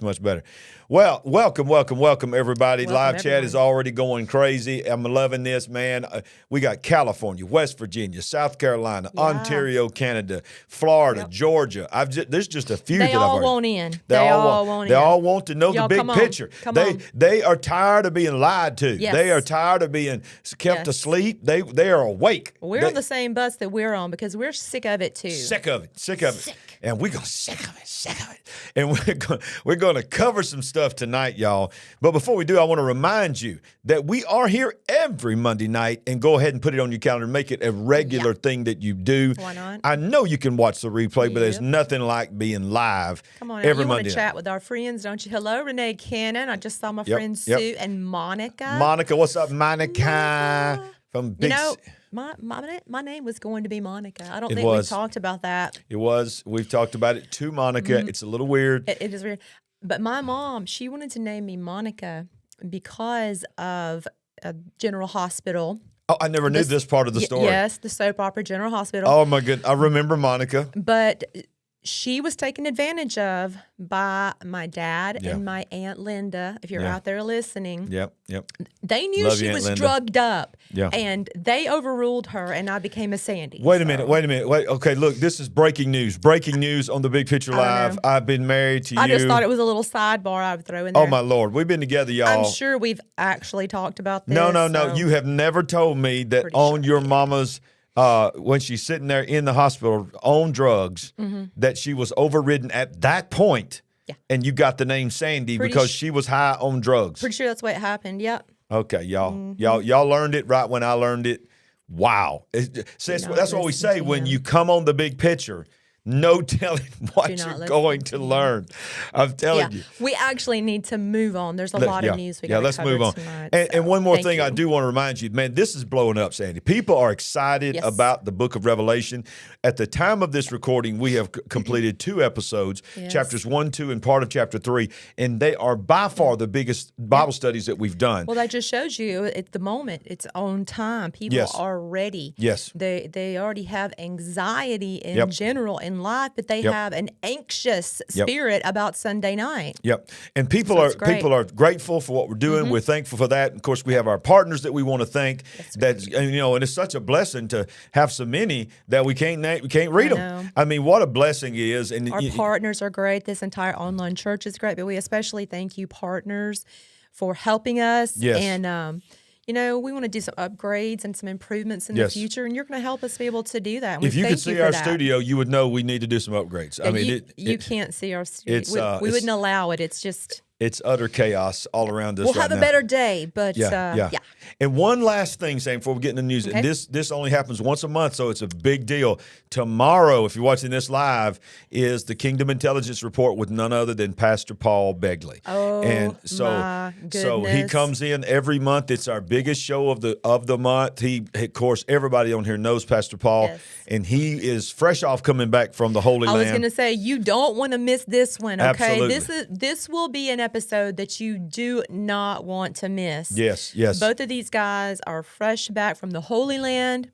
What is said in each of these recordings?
Much better. Well, welcome, everybody. Live chat is already going crazy. I'm loving this, man. We got California, West Virginia, South Carolina, Ontario, Canada, Florida, Georgia. There's just a few they that all I've want in. They all want to know the big picture. They are tired of being lied to. Yes. They are tired of being kept asleep. They are awake. We're on the same bus that we're on because we're sick of it too. Sick of it. And we're going to sick of it. And we're going to cover some stuff tonight, y'all. But before we do, I want to remind you that we are here every Monday night, and go ahead and put it on your calendar. Make it a regular thing that you do. Why not? I know you can watch the replay, but there's nothing like being live. Come on, every you Monday want to chat with our friends, don't you? Hello, Renee Cannon. I just saw my friend Sue and Monica. Monica, what's up, Monica? From Big. My name was going to be Monica. I don't think we talked about that. It was. We've talked about it to Monica. Mm-hmm. It's a little weird. It is weird. But my mom, she wanted to name me Monica because of General Hospital. Oh, I never knew this part of the story. Yes, the soap opera General Hospital. Oh, my goodness. I remember Monica. But she was taken advantage of by my dad and my Aunt Linda, if you're out there listening. Yep. They knew she was drugged up, and they overruled her, and I became a Sandy. Wait a minute. Okay, look, this is breaking news. Breaking news on the Big Picture Live. I've been married to you. I just thought it was a little sidebar I would throw in there. Oh, my Lord. We've been together, y'all. I'm sure we've actually talked about this. No. You have never told me that on your mama's when she's sitting there in the hospital on drugs, that she was overridden at that point, and you got the name Sandy because she was high on drugs. Pretty sure that's what happened. Yep. Okay, y'all. Y'all learned it right when I learned it. Wow. That's what we say when you come on the Big Picture. No telling what you're going to learn. I'm telling you. We actually need to move on. There's a lot of news we got to cover let's move on. Tonight, and one more thing I do want to remind you, man, this is blowing up, Sandy. People are excited about the book of Revelation. At the time of this recording, we have completed 2 episodes, chapters 1, 2, and part of chapter 3, and they are by far the biggest Bible studies that we've done. Well, that just shows you at the moment, it's on time. People are ready. Yes. They already have anxiety in general in life, but they have an anxious spirit about Sunday night. Yep. And people are grateful for what we're doing. We're thankful for that. Of course, we have our partners that we want to thank. And it's such a blessing to have so many that we can't read them. I mean, what a blessing it is. And our partners are great. This entire online church is great, but we especially thank you, partners, for helping us. Yes. And we want to do some upgrades and some improvements in the future, and you're going to help us be able to do that. And if you could see our studio, you would know we need to do some upgrades. I mean, you can't see our studio. We wouldn't allow it. It's just... It's utter chaos all around us right now. We'll have a better day, but yeah. And one last thing, Sam, before we get into the news, and this only happens once a month, so it's a big deal. Tomorrow, if you're watching this live, is the Kingdom Intelligence Report with none other than Pastor Paul Begley. Oh, and my goodness. So he comes in every month. It's our biggest show of the month. Of course, everybody on here knows Pastor Paul, and he is fresh off coming back from the Holy Land. I was going to say, you don't want to miss this one, okay? Absolutely. This will be an episode that you do not want to miss. Yes. Both of these guys are fresh back from the Holy Land.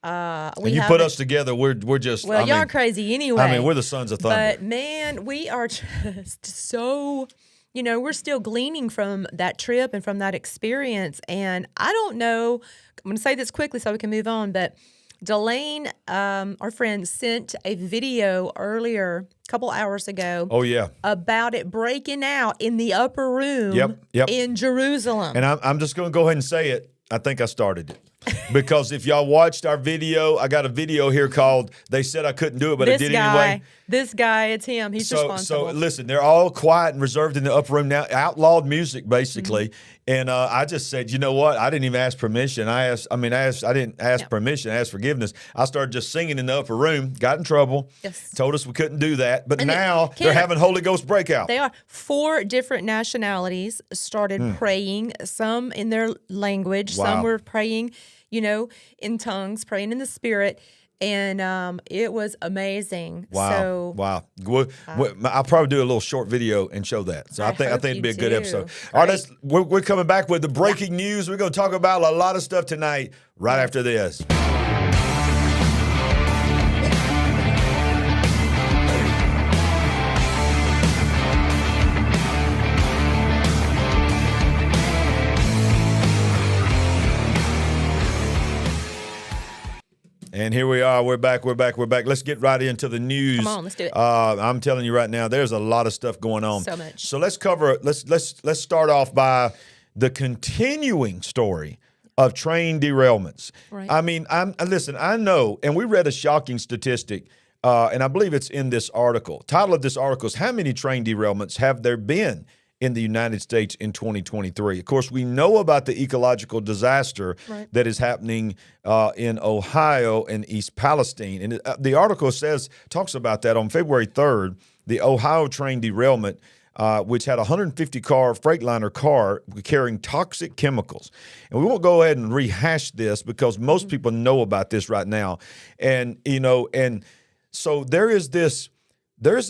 And you put us together, we're just... Well, y'all are crazy anyway. I mean, we're the sons of thunder. But, man, we are just so... we're still gleaning from that trip and from that experience. And I don't know... I'm going to say this quickly so we can move on, but... Delane, our friend, sent a video earlier, a couple hours ago. Oh, yeah. About it breaking out in the upper room in Jerusalem. And I'm just going to go ahead and say it. I think I started it. Because if y'all watched our video, I got a video here called "They Said I Couldn't Do It, But I Did It Anyway." This guy, it's him. He's responsible. So listen, they're all quiet and reserved in the upper room now, outlawed music basically. And I just said, you know what? I didn't even ask permission. I didn't ask permission. I asked forgiveness. I started just singing in the upper room. Got in trouble. Yes. Told us we couldn't do that. But now they're having Holy Ghost breakout. They are. 4 different nationalities started praying. Some in their language. Wow. Some were praying, in tongues, praying in the Spirit. And it was amazing. Wow! I'll probably do a little short video and show that. So I think it'd be a good episode. Great. All right, we're coming back with the breaking news. We're going to talk about a lot of stuff tonight. Right after this. And here we are. We're back. Let's get right into the news. Come on, let's do it. I'm telling you right now, there's a lot of stuff going on. So much. So let's start off by the continuing story of train derailments. Right. I mean, I know, and we read a shocking statistic, and I believe it's in this article. Title of this article is, how many train derailments have there been in the United States in 2023? Of course, we know about the ecological disaster that is happening in Ohio and East Palestine. And the article talks about that on February 3rd, the Ohio train derailment, which had a 150-car Freightliner car carrying toxic chemicals. And we won't go ahead and rehash this because most people know about this right now. And, so there is this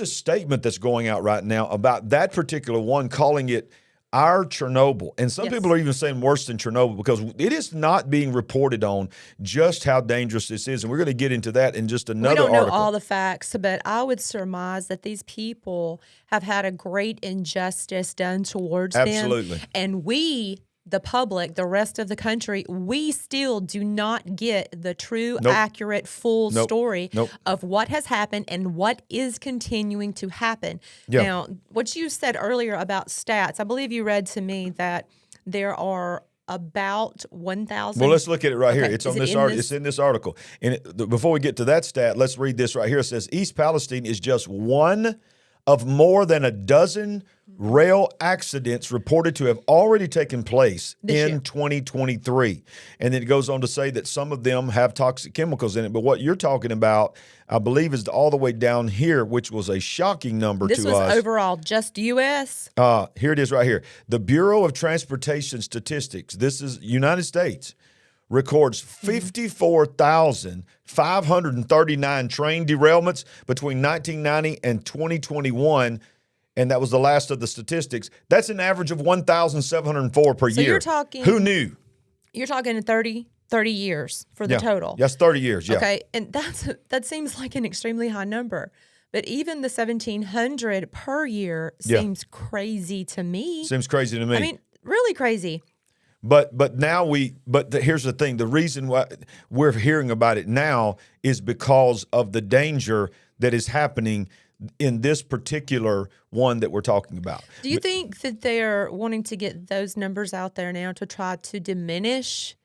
statement that's going out right now about that particular one, calling it our Chernobyl. And some people are even saying worse than Chernobyl, because it is not being reported on just how dangerous this is. And we're going to get into that in just another article. We don't know all the facts, but I would surmise that these people have had a great injustice done towards them. Absolutely. And we, the public, the rest of the country, we still do not get the true, accurate, full story of what has happened and what is continuing to happen. Yeah. Now, what you said earlier about stats, I believe you read to me that there are about 1,000. Well, let's look at it right here. It's on this article. It's in this article. And before we get to that stat, let's read this right here. It says East Palestine is just one of more than a dozen rail accidents reported to have already taken place in 2023. And then it goes on to say that some of them have toxic chemicals in it. But what you're talking about, I believe, is all the way down here, which was a shocking number to us. This was overall just U.S.? Here it is right here. The Bureau of Transportation Statistics, this is United States, records 54,539 train derailments between 1990 and 2021, and that was the last of the statistics. That's an average of 1,704 per year. You're talking, who knew? You're talking 30 years for the total. Yes, 30 years, yeah. Okay, and that seems like an extremely high number. But even the 1,700 per year seems crazy to me. Seems crazy to me. I mean, really crazy. But here's the thing. The reason why we're hearing about it now is because of the danger that is happening in this particular one that we're talking about. Do you think that they're wanting to get those numbers out there now to try to diminish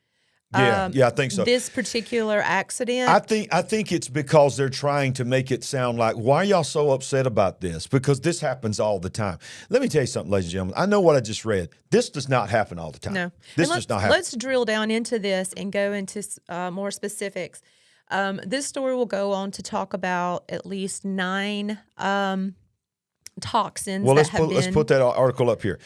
I think so. this particular accident? I think it's because they're trying to make it sound like, why are y'all so upset about this? Because this happens all the time. Let me tell you something, ladies and gentlemen. I know what I just read. This does not happen all the time. No. This does not happen. Let's drill down into this and go into more specifics. This story will go on to talk about at least 9 toxins let's put that article up here.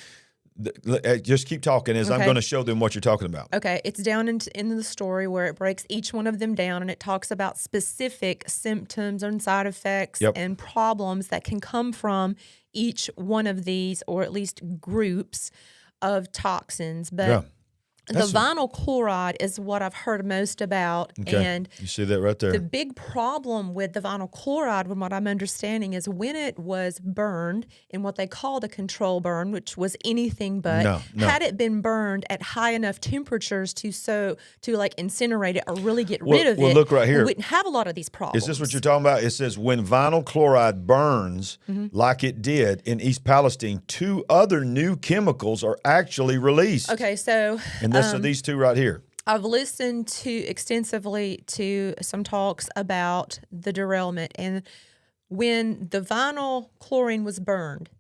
Just keep talking as I'm going to show them what you're talking about. Okay, it's down in the story where it breaks each one of them down, and it talks about specific symptoms and side effects and problems that can come from each one of these, or at least groups of toxins. But the vinyl chloride is what I've heard most about. Okay. And you see that right there. The big problem with the vinyl chloride, from what I'm understanding, is when it was burned in what they called a control burn, which was anything but, had it been burned at high enough temperatures to like incinerate it or really get rid of it, look right here. We wouldn't have a lot of these problems. Is this what you're talking about? It says when vinyl chloride burns like it did in East Palestine, 2 other new chemicals are actually released. Okay, so and this are these 2 right here. I've listened extensively to some talks about the derailment, and when the vinyl chlorine was burned,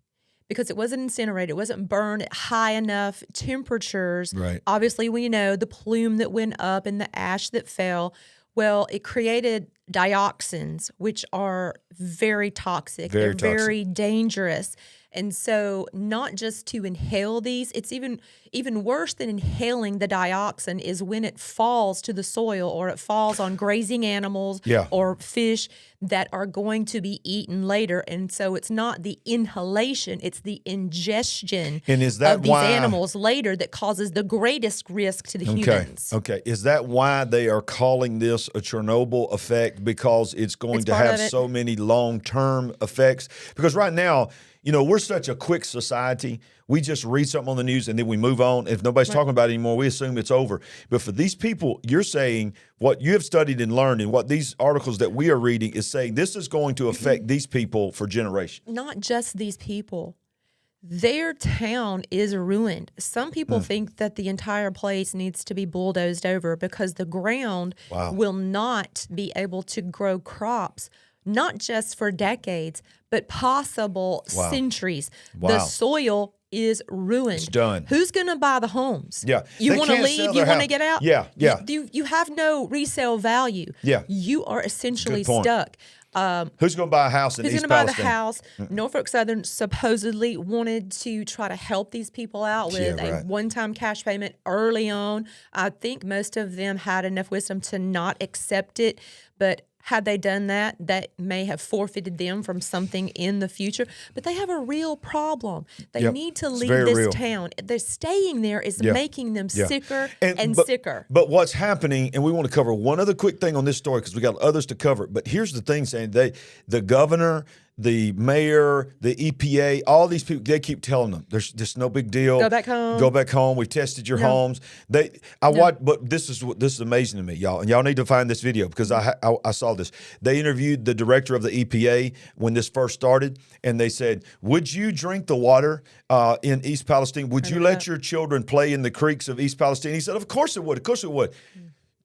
because it wasn't incinerated, it wasn't burned at high enough temperatures. Right. Obviously, we know the plume that went up and the ash that fell. Well, it created dioxins, which are very toxic. They're very dangerous. And so not just to inhale these, it's even worse than inhaling the dioxin is when it falls to the soil or it falls on grazing animals or fish that are going to be eaten later. And so it's not the inhalation, it's the ingestion of these animals later that causes the greatest risk to the humans. Okay. Is that why they are calling this a Chernobyl effect? Because it's going to have so many long-term effects? Because right now, we're such a quick society. We just read something on the news and then we move on. If nobody's talking about it anymore, we assume it's over. But for these people, you're saying what you have studied and learned and what these articles that we are reading is saying, this is going to affect these people for generations. Not just these people. Their town is ruined. Some people think that the entire place needs to be bulldozed over because the ground will not be able to grow crops, not just for decades, but possible centuries. The soil is ruined. It's done. Who's going to buy the homes? Yeah. You want to leave? You want to get out? Yeah. You have no resale value. Yeah. You are essentially stuck. Who's going to buy a house in East Palestine? Who's going to buy the house? Norfolk Southern supposedly wanted to try to help these people out with a one-time cash payment early on. I think most of them had enough wisdom to not accept it, but had they done that, that may have forfeited them from something in the future. But they have a real problem. They need to leave this town. They're staying there is making them sicker and sicker. But what's happening, and we want to cover one other quick thing on this story because we got others to cover. But here's the thing, Sandy. The governor, the mayor, the EPA, all these people, they keep telling them, there's just no big deal. Go back home. Go back home. We've tested your homes. Watched, but this is amazing to me, y'all. And y'all need to find this video because I saw this. They interviewed the director of the EPA when this first started, and they said, would you drink the water in East Palestine? Would you let your children play in the creeks of East Palestine? He said, of course it would. Of course it would.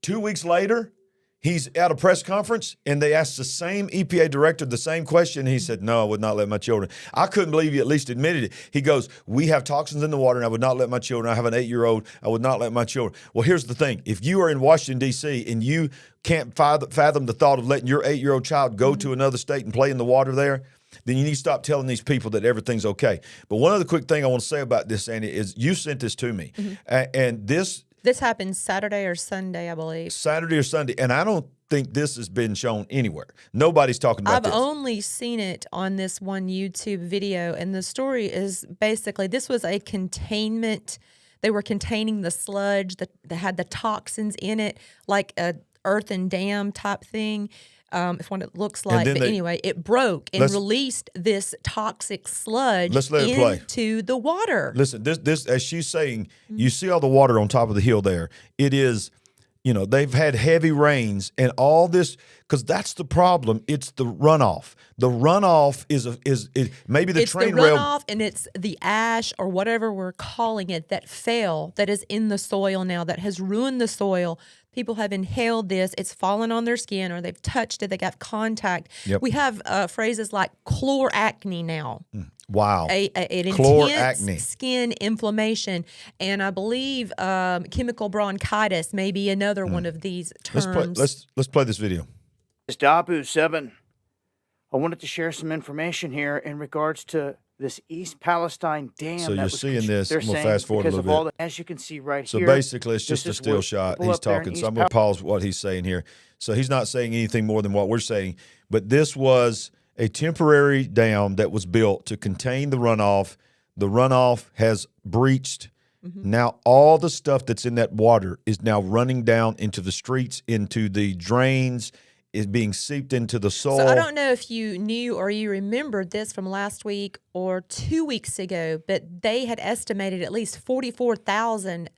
2 weeks later, he's at a press conference, and they asked the same EPA director the same question. And he said, no, I would not let my children. I couldn't believe he at least admitted it. He goes, we have toxins in the water, and I would not let my children. I have an 8-year-old. I would not let my children. Well, here's the thing. If you are in Washington, D.C., and you can't fathom the thought of letting your 8-year-old child go to another state and play in the water there, then you need to stop telling these people that everything's okay. But one other quick thing I want to say about this, Andy, is you sent this to me. And this happened Saturday or Sunday, I believe. Saturday or Sunday. And I don't think this has been shown anywhere. Nobody's talking about this. I've only seen it on this one YouTube video. And the story is basically this was a containment. They were containing the sludge that had the toxins in it, like a earthen dam type thing. It's what it looks like. But anyway, it broke and released this toxic sludge into the water. Listen, this as she's saying, you see all the water on top of the hill there. It is, they've had heavy rains and all this, because that's the problem. It's the runoff. The runoff is maybe the train rail. It's the runoff, and it's the ash or whatever we're calling it that is in the soil now, that has ruined the soil. People have inhaled this. It's fallen on their skin, or they've touched it. They got contact. Yep. We have phrases like chloracne now. Wow. An intense skin inflammation. And I believe chemical bronchitis may be another one of these terms. Let's play this video. It's Dabu 7. I wanted to share some information here in regards to this East Palestine dam. So you're seeing this. We'll fast forward a little bit. As you can see right here. So basically, it's just a still shot. He's talking. So I'm going to pause what he's saying here. So he's not saying anything more than what we're saying. But this was a temporary dam that was built to contain the runoff. The runoff has breached. Now all the stuff that's in that water is now running down into the streets, into the drains, is being seeped into the soil. So I don't know if you knew or you remembered this from last week or 2 weeks ago, but they had estimated at least 44,000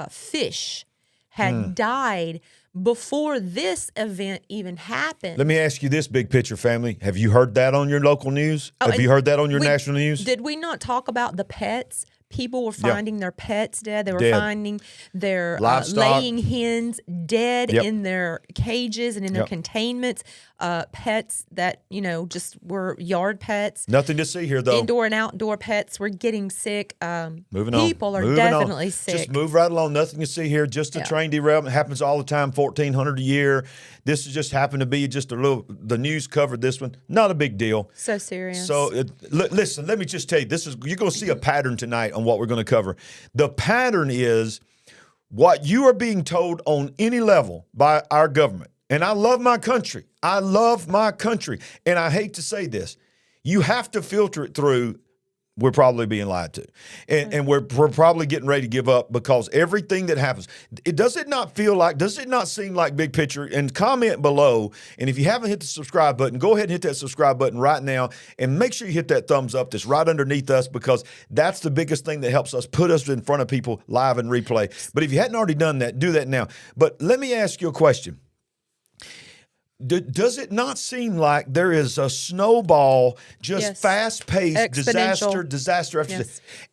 fish had died before this event even happened. Let me ask you this, big picture family. Have you heard that on your local news? Have you heard that on your national news? Did we not talk about the pets? People were finding their pets dead. They were finding their laying hens dead in their cages and in their containments. Pets that, just were yard pets. Nothing to see here, though. Indoor and outdoor pets were getting sick. Moving on. People are definitely sick. Just move right along. Nothing to see here. Just a train derailment. Happens all the time, 1,400 a year. This has just happened to be just a little, the news covered this one. Not a big deal. So serious. So listen, let me just tell you, you're going to see a pattern tonight on what we're going to cover. The pattern is what you are being told on any level by our government. And I love my country. I love my country. And I hate to say this. You have to filter it through we're probably being lied to. And we're probably getting ready to give up because everything that happens, does it not seem like big picture? And comment below. And if you haven't hit the subscribe button, go ahead and hit that subscribe button right now. And make sure you hit that thumbs up that's right underneath us, because that's the biggest thing that helps us put us in front of people live and replay. But if you hadn't already done that, do that now. But let me ask you a question. Does it not seem like there is a snowball, just fast-paced disaster after disaster?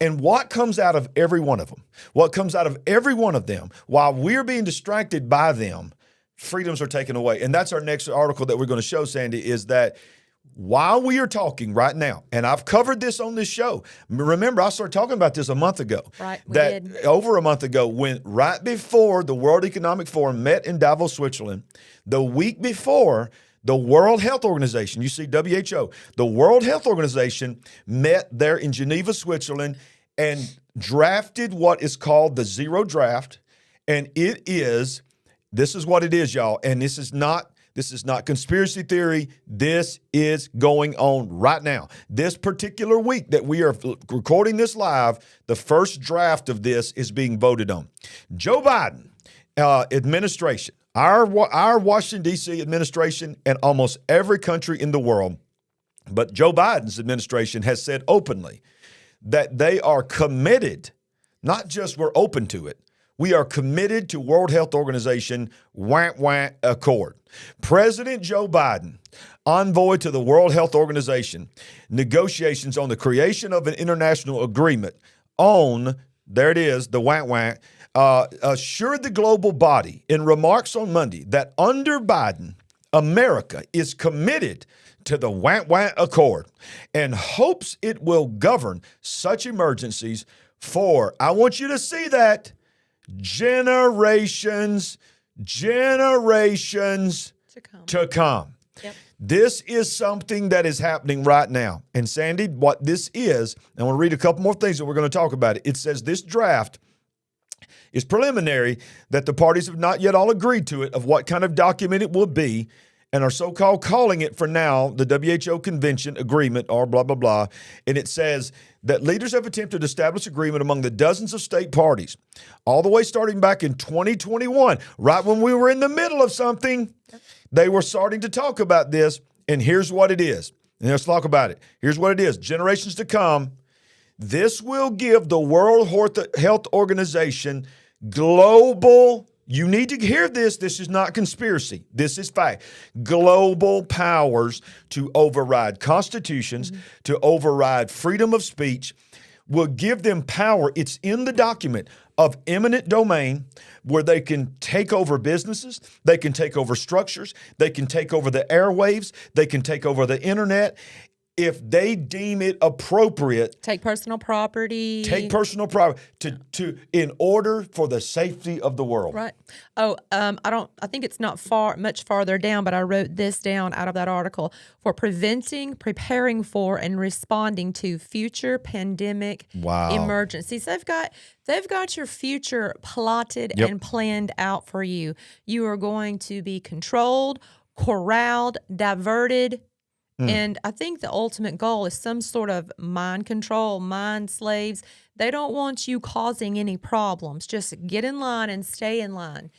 And what comes out of every one of them? What comes out of every one of them, while we're being distracted by them, freedoms are taken away. And that's our next article that we're going to show, Sandy, is that while we are talking right now, and I've covered this on this show. Remember, I started talking about this a month ago. Right, we did. Over a month ago, when right before the World Economic Forum met in Davos, Switzerland, the week before, the World Health Organization, you see WHO, the World Health Organization met there in Geneva, Switzerland, and drafted what is called the Zero Draft. And this is what it is, y'all. And this is not conspiracy theory. This is going on right now. This particular week that we are recording this live, the first draft of this is being voted on. Joe Biden administration, our Washington, D.C. administration, and almost every country in the world, but Joe Biden's administration has said openly that they are committed, not just we're open to it, we are committed to World Health Organization Accord. President Joe Biden, envoy to the World Health Organization, negotiations on the creation of an international agreement on, there it is, the assured the global body in remarks on Monday that under Biden, America is committed to the Accord and hopes it will govern such emergencies for, I want you to see that, generations to come. Yep. This is something that is happening right now. And Sandy, what this is, I want to read a couple more things and we're going to talk about it. It says this draft is preliminary, that the parties have not yet all agreed to it, of what kind of document it will be, and are so-called calling it for now the WHO Convention Agreement, or blah, blah, blah. And it says that leaders have attempted to establish agreement among the dozens of state parties, all the way starting back in 2021, right when we were in the middle of something. They were starting to talk about this, and here's what it is. And let's talk about it. Here's what it is. Generations to come, this will give the World Health Organization global, you need to hear this. This is not conspiracy. This is fact. Global powers to override constitutions, to override freedom of speech, will give them power. It's in the document of eminent domain, where they can take over businesses, they can take over structures, they can take over the airwaves, they can take over the internet. If they deem it appropriate, take personal property to in order for the safety of the world. Right. Oh, I think it's not much farther down, but I wrote this down out of that article: for preventing, preparing for, and responding to future pandemic emergencies. They've got your future plotted and planned out for you. You are going to be controlled, corralled, diverted. And I think the ultimate goal is some sort of mind control, mind slaves. They don't want you causing any problems. Just get in line and stay in line.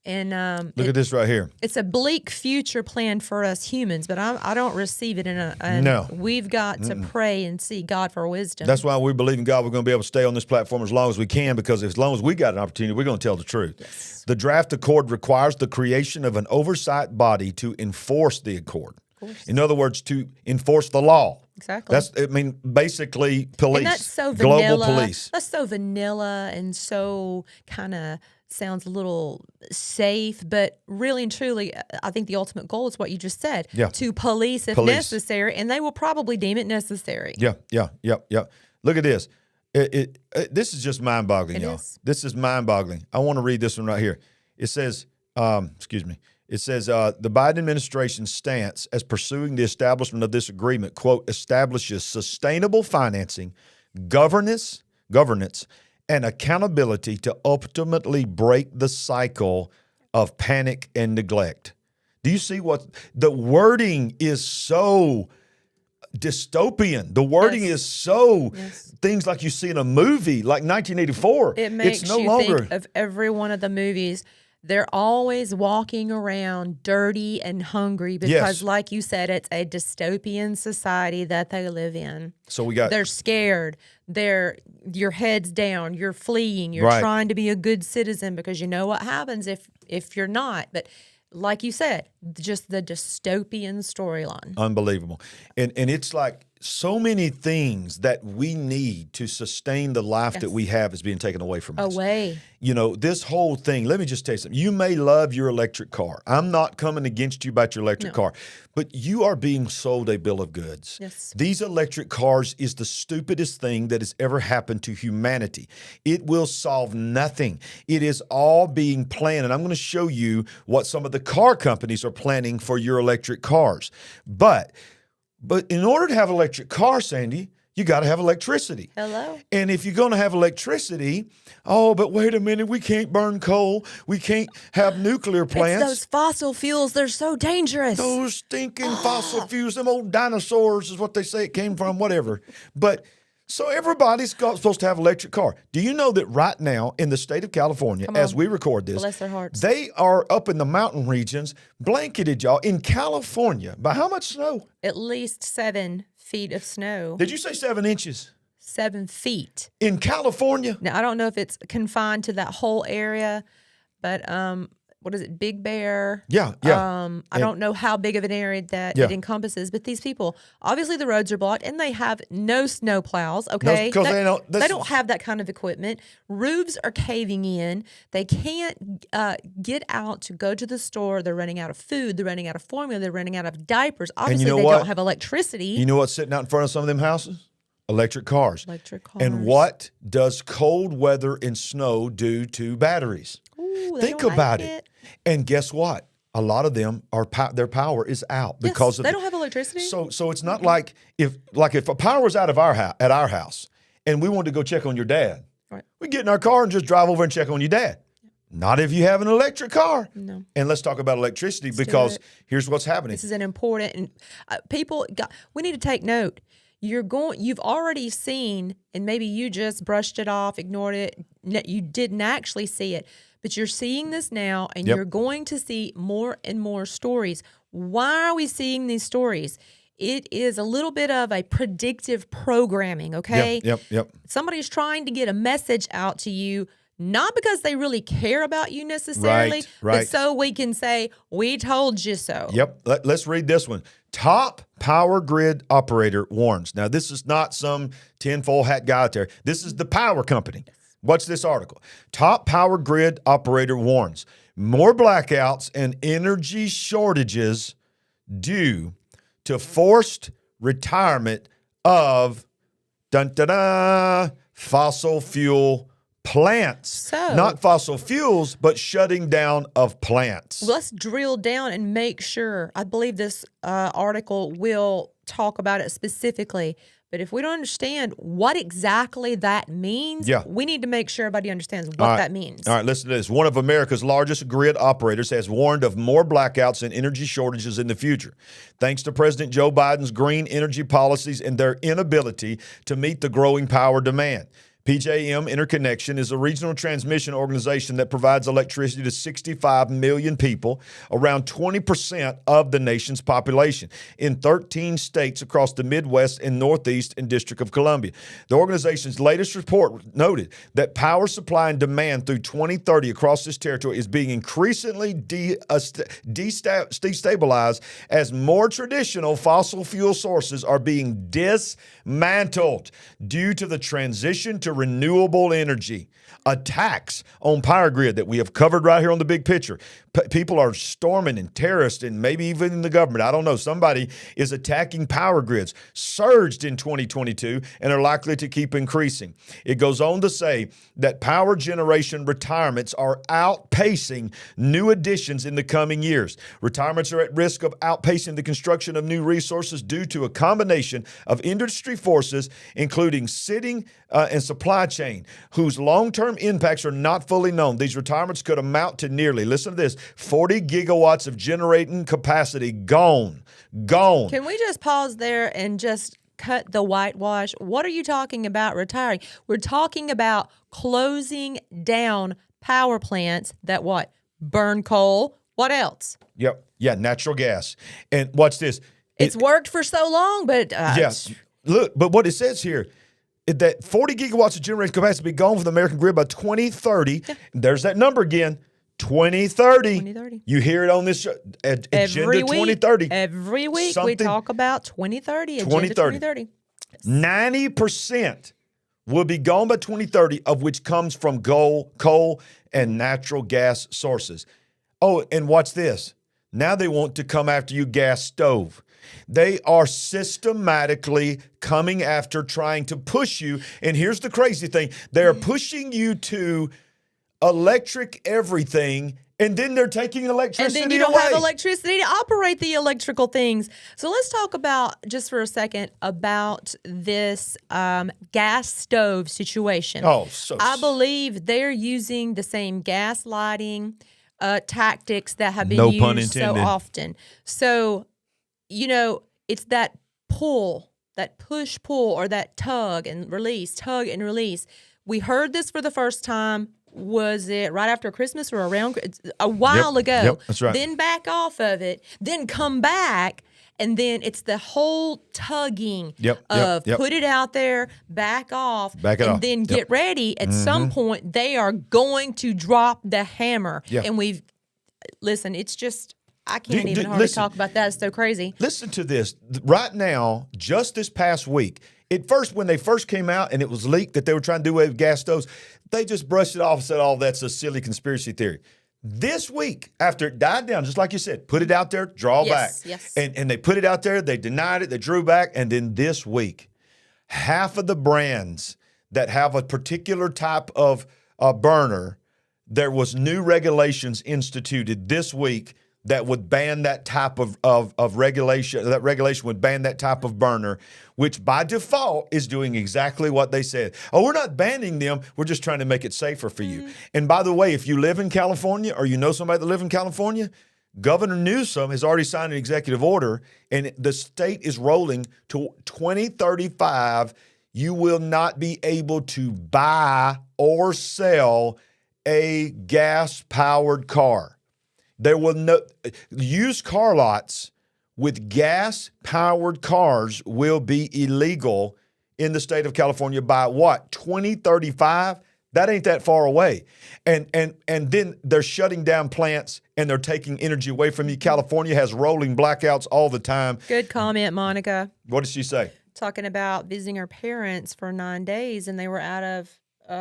And look at this right here. It's a bleak future plan for us humans, but I don't receive it No. We've got to pray and seek God for wisdom. That's why we believe in God. We're going to be able to stay on this platform as long as we can, because as long as we got an opportunity, we're going to tell the truth. Yes. The draft accord requires the creation of an oversight body to enforce the accord. In other words, to enforce the law. Exactly. Basically police. And that's so global vanilla. Police. That's so vanilla and so kind of sounds a little safe, but really and truly, I think the ultimate goal is what you just said, to police if necessary, and they will probably deem it necessary. Yeah. Look at this. This is just mind-boggling, y'all. This is mind-boggling. I want to read this one right here. It says, It says the Biden administration's stance as pursuing the establishment of this agreement, quote, establishes sustainable financing, governance, and accountability to ultimately break the cycle of panic and neglect. Do you see what the wording is? So dystopian. The wording is so things like you see in a movie, like 1984. It makes it's no you longer think of every one of the movies. They're always walking around dirty and hungry because, like you said, it's a dystopian society that they live in. So they're scared. Your head's down. You're fleeing. You're trying to be a good citizen because you know what happens if you're not. But like you said, just the dystopian storyline. Unbelievable. And it's like so many things that we need to sustain the life that we have is being taken away from us. You know, this whole thing, let me just tell you something. You may love your electric car. I'm not coming against you about your electric car, but you are being sold a bill of goods. These electric cars is the stupidest thing that has ever happened to humanity. It will solve nothing. It is all being planned. And I'm going to show you what some of the car companies are planning for your electric cars. But in order to have an electric car, Sandy, you got to have electricity. Hello. And if you're going to have electricity, but wait a minute, we can't burn coal. We can't have nuclear plants. It's those fossil fuels, they're so dangerous. Those stinking fossil fuels, them old dinosaurs is what they say it came from, whatever. But so everybody's supposed to have an electric car. Do you know that right now in the state of California, as we record this, bless their hearts, they are up in the mountain regions, blanketed, y'all, in California. By how much snow? At least 7 feet of snow. Did you say 7 inches? 7 feet. In California? Now, I don't know if it's confined to that whole area, but what is it, Big Bear? Yeah. I don't know how big of an area that it encompasses, but these people, obviously the roads are blocked and they have no snow plows, okay? Because they don't have that kind of equipment. Roofs are caving in. They can't get out to go to the store. They're running out of food. They're running out of formula. They're running out of diapers. Obviously, they don't have electricity. You know what's sitting out in front of some of them houses? Electric cars. Electric cars. And what does cold weather and snow do to batteries? Ooh, Think about it. And guess what? A lot of them their power is out because of they don't have electricity. So it's not like if a power was out of at our house and we wanted to go check on your dad, we get in our car and just drive over and check on your dad. Not if you have an electric car. No. And let's talk about electricity because here's what's happening. This is an important and we need to take note. You've already seen, and maybe you just brushed it off, ignored it. You didn't actually see it, but you're seeing this now, and you're going to see more and more stories. Why are we seeing these stories? It is a little bit of a predictive programming, okay? Yep. Somebody's trying to get a message out to you, not because they really care about you necessarily, but so we can say, we told you so. Yep. Let's read this one. Top power grid operator warns. Now, this is not some tinfoil hat guy out there. This is the power company. Watch this article. Top power grid operator warns. More blackouts and energy shortages due to forced retirement of fossil fuel plants. So, not fossil fuels, but shutting down of plants. Let's drill down and make sure. I believe this article will talk about it specifically. But if we don't understand what exactly that means, we need to make sure everybody understands what that means. All right, listen to this. One of America's largest grid operators has warned of more blackouts and energy shortages in the future, thanks to President Joe Biden's green energy policies and their inability to meet the growing power demand. PJM Interconnection is a regional transmission organization that provides electricity to 65 million people, around 20% of the nation's population, in 13 states across the Midwest and Northeast and District of Columbia. The organization's latest report noted that power supply and demand through 2030 across this territory is being increasingly destabilized as more traditional fossil fuel sources are being dismantled due to the transition to renewable energy. Attacks on power grid that we have covered right here on the big picture. People are storming and terrorists and maybe even in the government. I don't know. Somebody is attacking power grids. Surged in 2022 and are likely to keep increasing. It goes on to say that power generation retirements are outpacing new additions in the coming years. Retirements are at risk of outpacing the construction of new resources due to a combination of industry forces, including sitting and supply supply chain, whose long-term impacts are not fully known. These retirements could amount to nearly, listen to this, 40 gigawatts of generating capacity gone. Can we just pause there and just cut the whitewash? What are you talking about retiring? We're talking about closing down power plants that what? Burn coal. What else? Yep. Yeah, natural gas. And watch this. It's worked for so long, but yes. Look, but what it says here, that 40 gigawatts of generating capacity be gone from the American grid by 2030. Yeah. There's that number again. 2030. 2030. You hear it on this Agenda 2030. Every week we talk about 2030. Agenda 2030. 90% will be gone by 2030, of which comes from coal and natural gas sources. Oh, and watch this. Now they want to come after you gas stove. They are systematically coming after, trying to push you. And here's the crazy thing. They're pushing you to electric everything, and then they're taking electricity away. And then you don't have electricity to operate the electrical things. So let's talk about, just for a second, about this gas stove situation. I believe they're using the same gaslighting tactics that have been used so often. So, it's that pull, that push-pull, or that tug and release. We heard this for the first time. Was it right after Christmas or around a while ago? Yep, that's right. Then back off of it, then come back, and then it's the whole tugging of put it out there, back off, and then get ready. At some point, they are going to drop the hammer. Yeah. And it's just, I can't even hardly talk about that. It's so crazy. Listen to this. Right now, just this past week, when they first came out and it was leaked that they were trying to do away with gas stoves, they just brushed it off and said, oh, that's a silly conspiracy theory. This week, after it died down, just like you said, put it out there, draw back. Yes. And they put it out there, they denied it, they drew back, and then this week, half of the brands that have a particular type of burner, there was new regulations instituted this week that would ban that type of regulation. That regulation would ban that type of burner, which by default is doing exactly what they said. Oh, we're not banning them. We're just trying to make it safer for you. And by the way, if you live in California or you know somebody that lives in California, Governor Newsom has already signed an executive order, and the state is rolling to 2035. You will not be able to buy or sell a gas-powered car. There will no used car lots with gas-powered cars will be illegal in the state of California by what? 2035? That ain't that far away. And then they're shutting down plants and they're taking energy away from you. California has rolling blackouts all the time. Good comment, Monica. What did she say? Talking about visiting her parents for 9 days and they were out of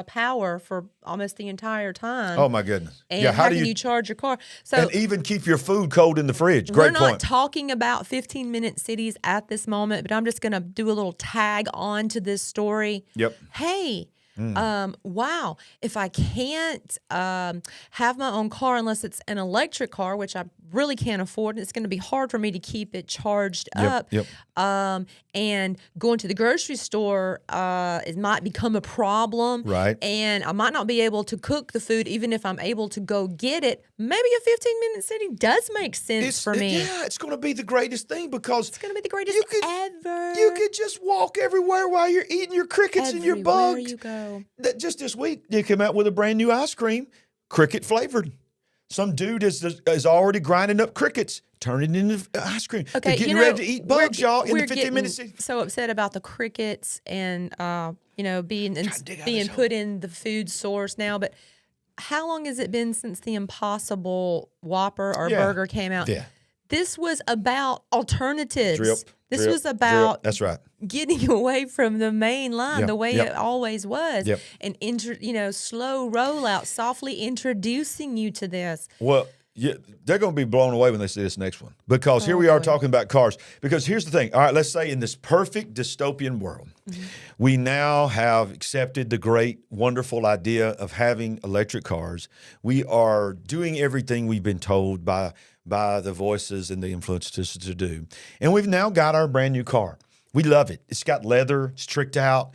power for almost the entire time. Oh my goodness! And how can you charge your car? So and even keep your food cold in the fridge. Great point. We're not talking about 15-minute cities at this moment, but I'm just going to do a little tag on to this story. Yep. Hey. Wow. If I can't have my own car unless it's an electric car, which I really can't afford, and it's going to be hard for me to keep it charged up. Yep. And going to the grocery store, it might become a problem. Right. And I might not be able to cook the food, even if I'm able to go get it. Maybe a 15-minute city does make sense for me. Yeah, it's going to be the greatest thing because it's going to be the greatest ever. You could just walk everywhere while you're eating your crickets and your bugs. Everywhere you go. Just this week, they came out with a brand new ice cream, cricket flavored. Some dude is already grinding up crickets, turning it into ice cream. Okay, they're getting ready to eat bugs, y'all, in the 15 minutes. So upset about the crickets and being put in the food source now. But how long has it been since the Impossible Whopper or burger came out? Yeah. This was about alternatives. This was about that's right. getting away from the main line the way it always was, and slow rollout, softly introducing you to this. Well, yeah, they're going to be blown away when they see this next one because here we are talking about cars. Because here's the thing. All right, let's say in this perfect dystopian world, we now have accepted the great, wonderful idea of having electric cars. We are doing everything we've been told by the voices and the influencers to do. And we've now got our brand new car. We love it. It's got leather. It's tricked out.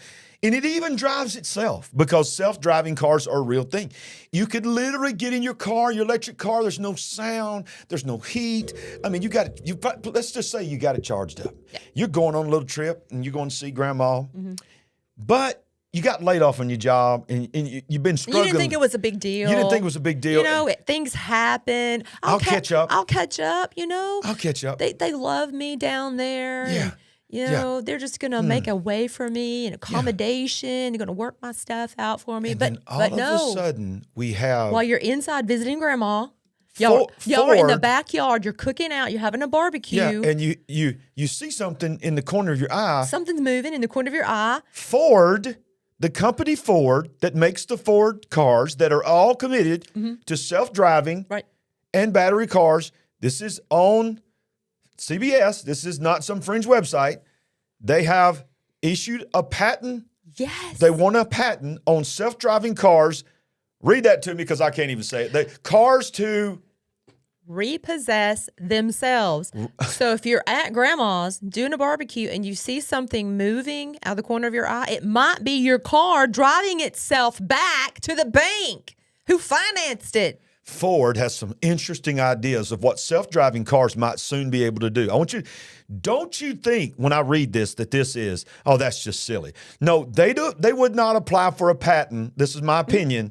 And it even drives itself because self-driving cars are a real thing. You could literally get in your car, your electric car. There's no sound. There's no heat. I mean, let's just say you got it charged up. Yeah. You're going on a little trip and you're going to see grandma. Mm-hmm. But you got laid off on your job and you've been struggling. You didn't think it was a big deal. You didn't think it was a big deal. You know, things happen. I'll catch up. I'll catch up, you know. I'll catch up. They love me down there. Yeah. And, you know, they're just going to make a way for me and accommodation. They're going to work my stuff out for me. And but then all of a sudden, we have... While you're inside visiting grandma, y'all are in the backyard. You're cooking out. You're having a barbecue. Yeah, and you see something in the corner of your eye. Something's moving in the corner of your eye. Ford... The company Ford that makes the Ford cars that are all committed to self-driving and battery cars. This is on CBS. This is not some fringe website. They have issued a patent. Yes. They want a patent on self-driving cars. Read that to me because I can't even say it. Cars to... repossess themselves. So if you're at grandma's doing a barbecue and you see something moving out of the corner of your eye, it might be your car driving itself back to the bank who financed it. Ford has some interesting ideas of what self-driving cars might soon be able to do. Don't you think when I read this that this is, oh, that's just silly. No, they would not apply for a patent, this is my opinion,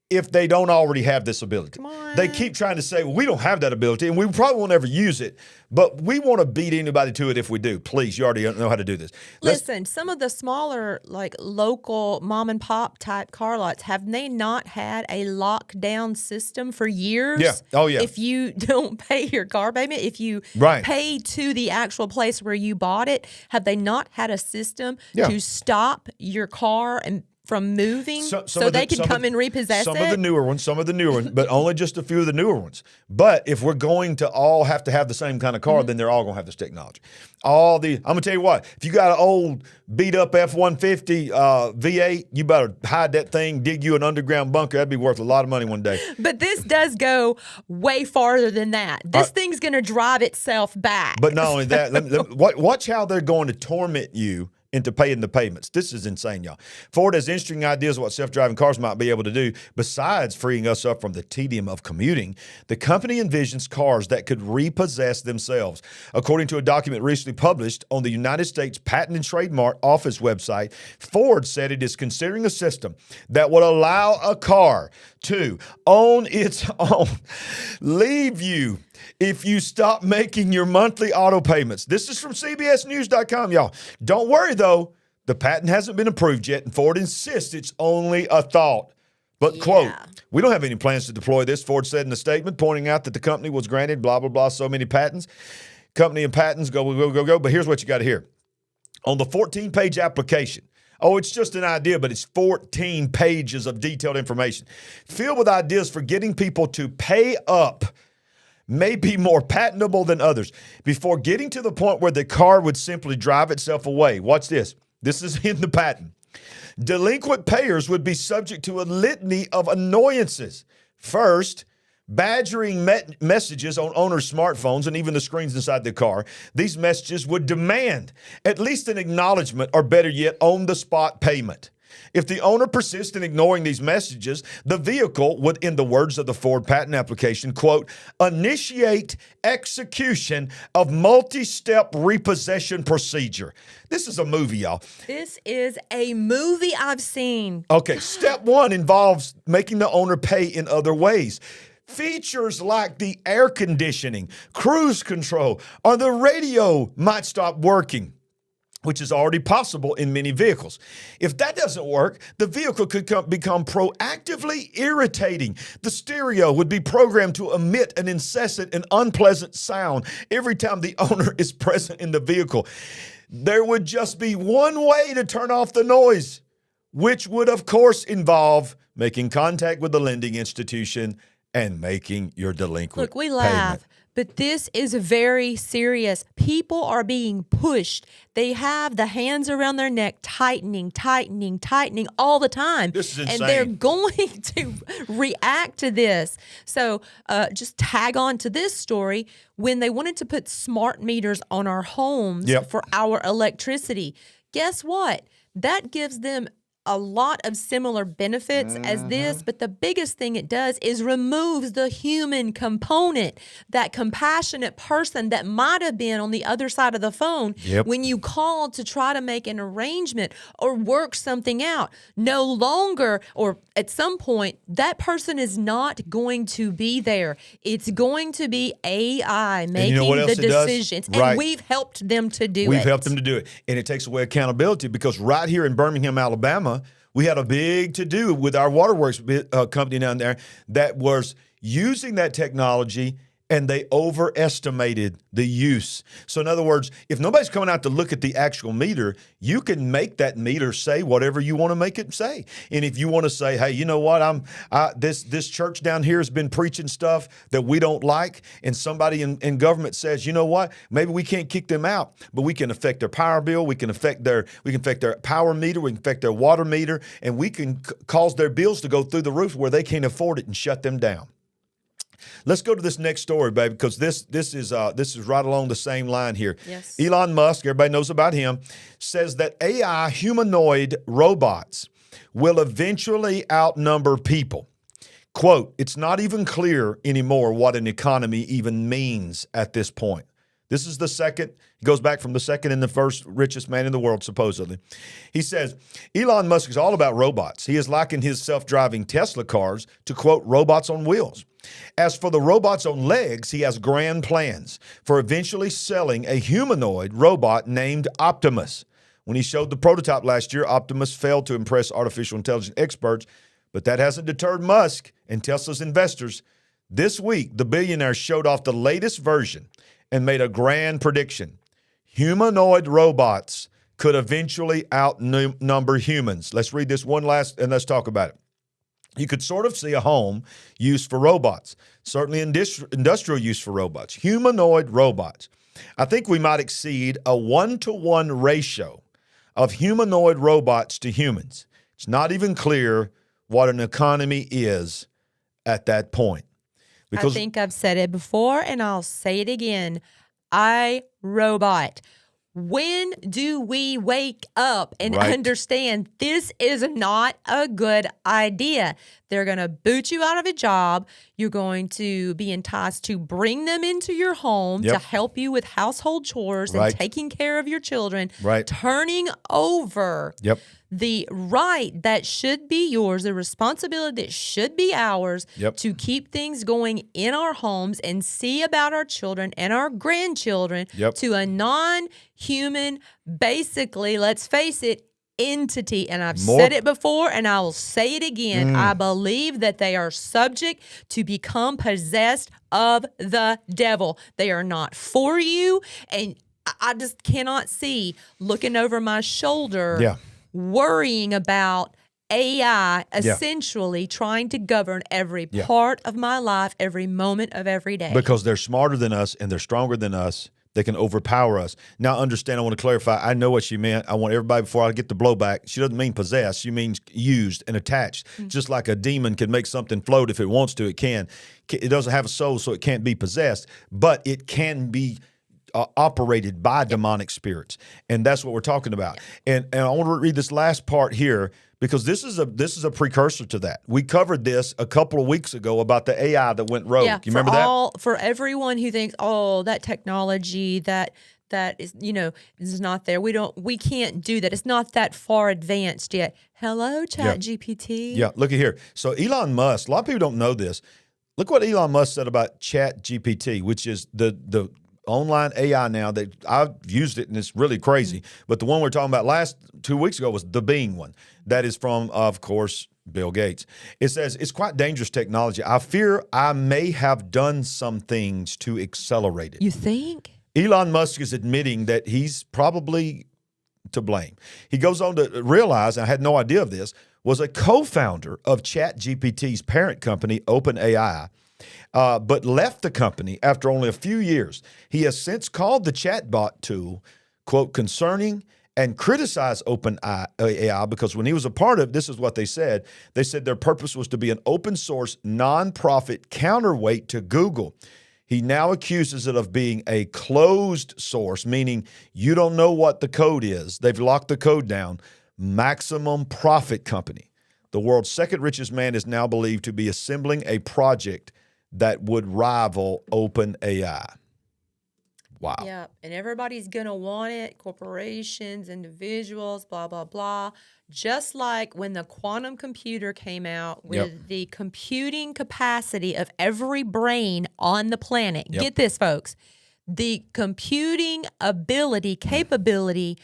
if they don't already have this ability. Come on. They keep trying to say, well, we don't have that ability, and we probably won't ever use it, but we want to beat anybody to it if we do. Please, you already know how to do this. Listen, some of the smaller, like local mom and pop type car lots, have they not had a lockdown system for years? Yeah. Oh, yeah. If you don't pay your car payment, if you pay to the actual place where you bought it, have they not had a system to stop your car and from moving so they can come and repossess it? Some of the newer ones, but only just a few of the newer ones. But if we're going to all have to have the same kind of car, then they're all going to have this technology. I'm going to tell you what, if you got an old beat up F-150 V8, you better hide that thing, dig you an underground bunker. That'd be worth a lot of money one day. But this does go way farther than that. This thing's going to drive itself back. But not only that, watch how they're going to torment you into paying the payments. This is insane, y'all. Ford has interesting ideas of what self-driving cars might be able to do. Besides freeing us up from the tedium of commuting, the company envisions cars that could repossess themselves. According to a document recently published on the United States Patent and Trademark Office website, Ford said it is considering a system that would allow a car to, on its own, leave you if you stop making your monthly auto payments. This is from CBSNews.com, y'all. Don't worry, though. The patent hasn't been approved yet, and Ford insists it's only a thought. But, quote, we don't have any plans to deploy this, Ford said in a statement, pointing out that the company was granted blah, blah, blah, so many patents. Company and patents go. But here's what you got to hear. On the 14-page application, it's just an idea, but it's 14 pages of detailed information filled with ideas for getting people to pay up may be more patentable than others before getting to the point where the car would simply drive itself away. Watch this. This is in the patent. Delinquent payers would be subject to a litany of annoyances. First, badgering messages on owners' smartphones and even the screens inside the car. These messages would demand at least an acknowledgement or better yet, on-the-spot payment. If the owner persists in ignoring these messages, the vehicle would, in the words of the Ford patent application, quote, initiate execution of multi-step repossession procedure. This is a movie, y'all. This is a movie I've seen. Okay, step one involves making the owner pay in other ways. Features like the air conditioning, cruise control, or the radio might stop working, which is already possible in many vehicles. If that doesn't work, the vehicle could become proactively irritating. The stereo would be programmed to emit an incessant and unpleasant sound every time the owner is present in the vehicle. There would just be one way to turn off the noise, which would, of course, involve making contact with the lending institution and making your delinquent Look, we laugh. payment. But this is very serious. People are being pushed. They have the hands around their neck, tightening all the time. This is insane. And they're going to react to this. So just tag on to this story. When they wanted to put smart meters on our homes for our electricity, guess what? that gives them a lot of similar benefits as this, but the biggest thing it does is removes the human component, that compassionate person that might have been on the other side of the phone when you called to try to make an arrangement or work something out. No longer, or at some point, that person is not going to be there. It's going to be AI making the decisions, and we've helped them to do it. We've helped them to do it, and it takes away accountability, because right here in Birmingham, Alabama, we had a big to-do with our waterworks company down there that was using that technology, and they overestimated the use. So in other words, if nobody's coming out to look at the actual meter, you can make that meter say whatever you want to make it say. And if you want to say, hey, you know what, this church down here has been preaching stuff that we don't like, and somebody in government says, you know what, maybe we can't kick them out, but we can affect their power bill, we can affect their power meter, we can affect their water meter, and we can cause their bills to go through the roof where they can't afford it and shut them down. Let's go to this next story, baby, because this is right along the same line here. Yes. Elon Musk, everybody knows about him, says that AI humanoid robots will eventually outnumber people. Quote, it's not even clear anymore what an economy even means at this point. This is the second, he goes back from the second and the first richest man in the world, supposedly. He says, Elon Musk is all about robots. He has likened his self-driving Tesla cars to, quote, robots on wheels. As for the robots on legs, he has grand plans for eventually selling a humanoid robot named Optimus. When he showed the prototype last year, Optimus failed to impress artificial intelligence experts, but that hasn't deterred Musk and Tesla's investors. This week, the billionaire showed off the latest version and made a grand prediction. Humanoid robots could eventually outnumber humans. Let's read this one last and let's talk about it. You could sort of see a home used for robots, certainly industrial use for robots, humanoid robots. I think we might exceed a 1-to-1 ratio of humanoid robots to humans. It's not even clear what an economy is at that point. Because I think I've said it before and I'll say it again. iRobot. When do we wake up and understand this is not a good idea? They're going to boot you out of a job. You're going to be enticed to bring them into your home to help you with household chores and taking care of your children, turning over the right that should be yours, the responsibility that should be ours to keep things going in our homes and see about our children and our grandchildren to a non-human, basically, let's face it, entity. And I've said it before and I will say it again. I believe that they are subject to become possessed of the devil. They are not for you. And I just cannot see looking over my shoulder worrying about AI essentially trying to govern every part of my life, every moment of every day. Because they're smarter than us and they're stronger than us. They can overpower us. Now, understand, I want to clarify. I know what she meant. I want everybody, before I get the blowback, she doesn't mean possessed. She means used and attached. Just like a demon can make something float if it wants to, it can. It doesn't have a soul, so it can't be possessed, but it can be operated by demonic spirits. And that's what we're talking about. And I want to read this last part here, because this is a precursor to that. We covered this a couple of weeks ago about the AI that went rogue. You remember that? For everyone who thinks, oh, that technology that is, is not there. We can't do that. It's not that far advanced yet. Hello, ChatGPT. Yeah, look at here. So Elon Musk, a lot of people don't know this. Look what Elon Musk said about ChatGPT, which is the online AI now that I've used it and it's really crazy. But the one we're talking about 2 weeks ago was the Bing one. That is from, of course, Bill Gates. It says, it's quite dangerous technology. I fear I may have done some things to accelerate it. You think? Elon Musk is admitting that he's probably to blame. He goes on to realize, and I had no idea of this, was a co-founder of ChatGPT's parent company, OpenAI, but left the company after only a few years. He has since called the chatbot tool, quote, concerning, and criticized OpenAI because when he was a part of it, this is what they said. They said their purpose was to be an open source, nonprofit counterweight to Google. He now accuses it of being a closed source, meaning you don't know what the code is. They've locked the code down. maximum profit company. The world's second richest man is now believed to be assembling a project that would rival OpenAI. Wow. Yeah, and everybody's going to want it, corporations, individuals, blah, blah, blah. Just like when the quantum computer came out with the computing capacity of every brain on the planet. Yep. Get this, folks. The computing ability, capability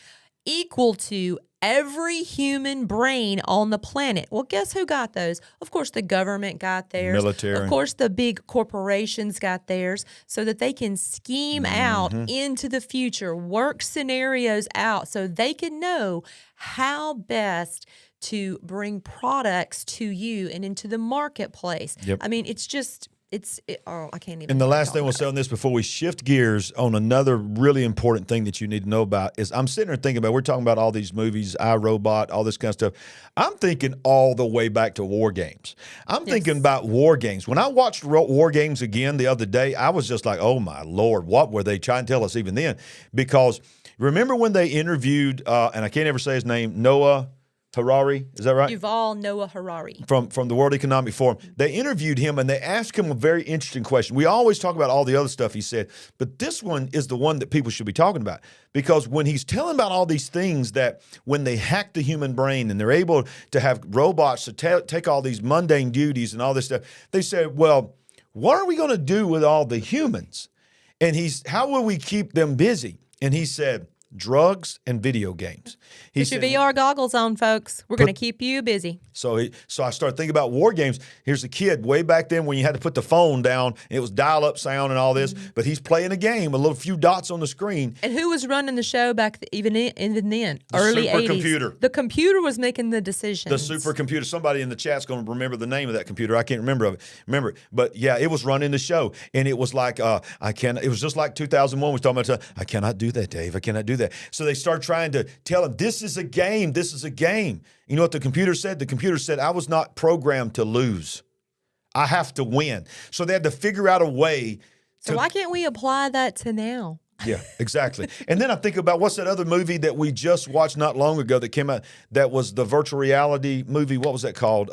equal to every human brain on the planet. Well, guess who got those? Of course, the government got theirs. Military. Of course, the big corporations got theirs so that they can scheme out into the future, work scenarios out so they can know how best to bring products to you and into the marketplace. Yep. I mean, it's just... I can't even. And the last thing we'll say on this before we shift gears on another really important thing that you need to know about is I'm sitting here thinking about, we're talking about all these movies, iRobot, all this kind of stuff. I'm thinking all the way back to war games. I'm thinking about war games. When I watched war games again the other day, I was just like, oh my Lord, what were they trying to tell us even then? Because remember when they interviewed, and I can't ever say his name, Noah Harari, is that right? Yuval Noah Harari. From the World Economic Forum. They interviewed him and they asked him a very interesting question. We always talk about all the other stuff he said, but this one is the one that people should be talking about. Because when he's telling about all these things that when they hack the human brain and they're able to have robots to take all these mundane duties and all this stuff, they said, well, what are we going to do with all the humans? And how will we keep them busy? And he said, drugs and video games. He Put your VR goggles on, folks. We're going to keep you busy. So I started thinking about war games. Here's a kid way back then when you had to put the phone down. And it was dial-up sound and all this. But he's playing a game, a little few dots on the screen. And who was running the show back even then? Early 80s. Supercomputer. The computer was making the decisions. The supercomputer. Somebody in the chat's going to remember the name of that computer. I can't remember it. But yeah, it was running the show. And it was like, it was just like 2001. We were talking about, I cannot do that, Dave. I cannot do that. So they start trying to tell him, this is a game. This is a game. You know what the computer said? The computer said, I was not programmed to lose. I have to win. So they had to figure out a way. So why can't we apply that to now? Yeah, exactly. And then I think about what's that other movie that we just watched not long ago that came out that was the virtual reality movie. What was that called?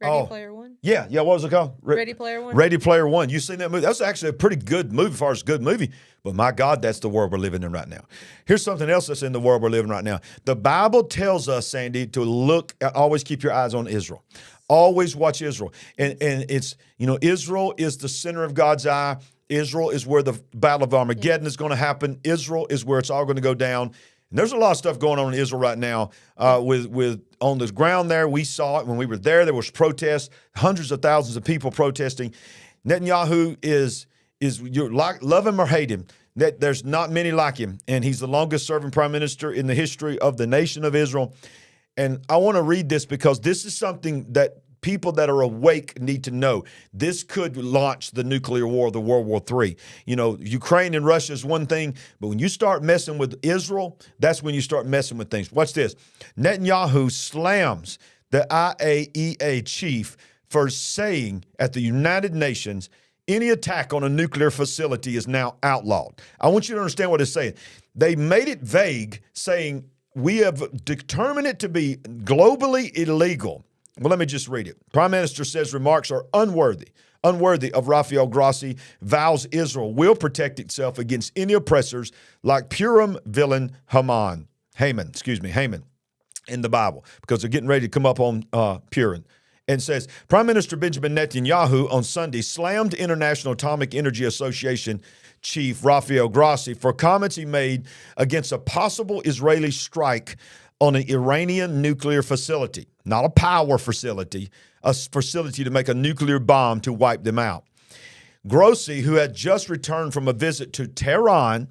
Ready Player One? Yeah. What was it called? Ready Player One? Ready Player One. You seen that movie? That was actually a pretty good movie as far as a good movie. But my God, that's the world we're living in right now. Here's something else that's in the world we're living right now. The Bible tells us, Sandy, to always keep your eyes on Israel. Always watch Israel. And it's, Israel is the center of God's eye. Israel is where the Battle of Armageddon is going to happen. Israel is where it's all going to go down. And there's a lot of stuff going on in Israel right now with on the ground there. We saw it when we were there. There was protests, hundreds of thousands of people protesting. Netanyahu is you love him or hate him. There's not many like him, and he's the longest serving prime minister in the history of the nation of Israel. And I want to read this because this is something that people that are awake need to know. This could launch the nuclear war, the World War III. Ukraine and Russia is one thing, but when you start messing with Israel, that's when you start messing with things. Watch this. Netanyahu slams the IAEA chief for saying at the United Nations, any attack on a nuclear facility is now outlawed. I want you to understand what it's saying. They made it vague, saying we have determined it to be globally illegal. Well, let me just read it. Prime Minister says remarks are unworthy of Rafael Grossi, vows Israel will protect itself against any oppressors like Purim villain Haman in the Bible, because they're getting ready to come up on Purim. And says, Prime Minister Benjamin Netanyahu on Sunday slammed International Atomic Energy Association chief Rafael Grossi for comments he made against a possible Israeli strike on an Iranian nuclear facility, not a power facility, a facility to make a nuclear bomb to wipe them out. Grossi, who had just returned from a visit to Tehran,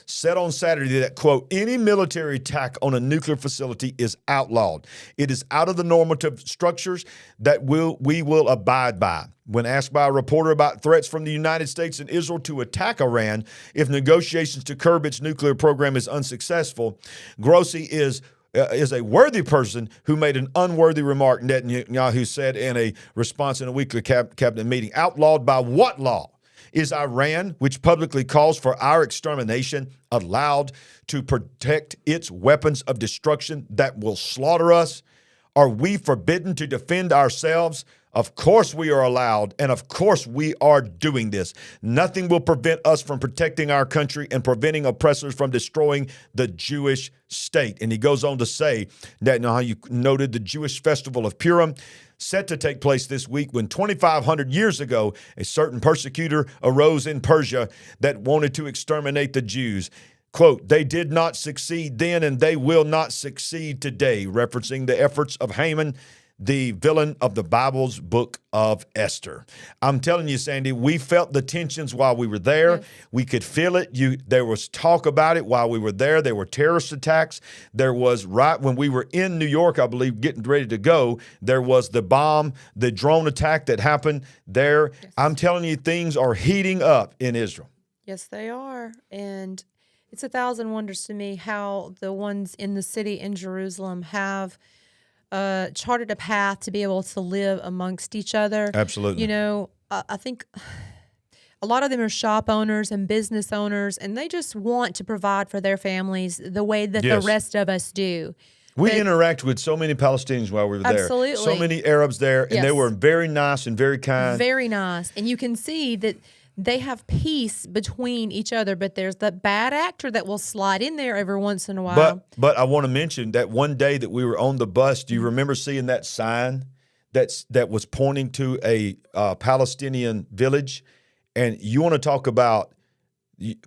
said on Saturday that, quote, any military attack on a nuclear facility is outlawed. It is out of the normative structures that we will abide by. When asked by a reporter about threats from the United States and Israel to attack Iran if negotiations to curb its nuclear program is unsuccessful, Grossi is a worthy person who made an unworthy remark, Netanyahu said in a response in a weekly cabinet meeting. Outlawed by what law? Is Iran, which publicly calls for our extermination, allowed to protect its weapons of destruction that will slaughter us? Are we forbidden to defend ourselves? Of course we are allowed, and of course we are doing this. Nothing will prevent us from protecting our country and preventing oppressors from destroying the Jewish state. And he goes on to say that, now you noted the Jewish festival of Purim, set to take place this week, when 2,500 years ago, a certain persecutor arose in Persia that wanted to exterminate the Jews. Quote, they did not succeed then and they will not succeed today, referencing the efforts of Haman, the villain of the Bible's book of Esther. I'm telling you, Sandy, we felt the tensions while we were there. Yes. We could feel it. There was talk about it while we were there. There were terrorist attacks. There was, right when we were in New York, I believe, getting ready to go, there was the drone attack that happened there. Yes. I'm telling you, things are heating up in Israel. Yes, they are. And it's 1,000 wonders to me how the ones in the city in Jerusalem have charted a path to be able to live amongst each other. Absolutely. You know, I think a lot of them are shop owners and business owners, and they just want to provide for their families the way that the rest of us do. We interact with so many Palestinians while we were there. Absolutely. So many Arabs there, and they were very nice and very kind. Very nice. And you can see that they have peace between each other, but there's the bad actor that will slide in there every once in a while. But I want to mention that one day that we were on the bus, do you remember seeing that sign that was pointing to a Palestinian village? And you want to talk about,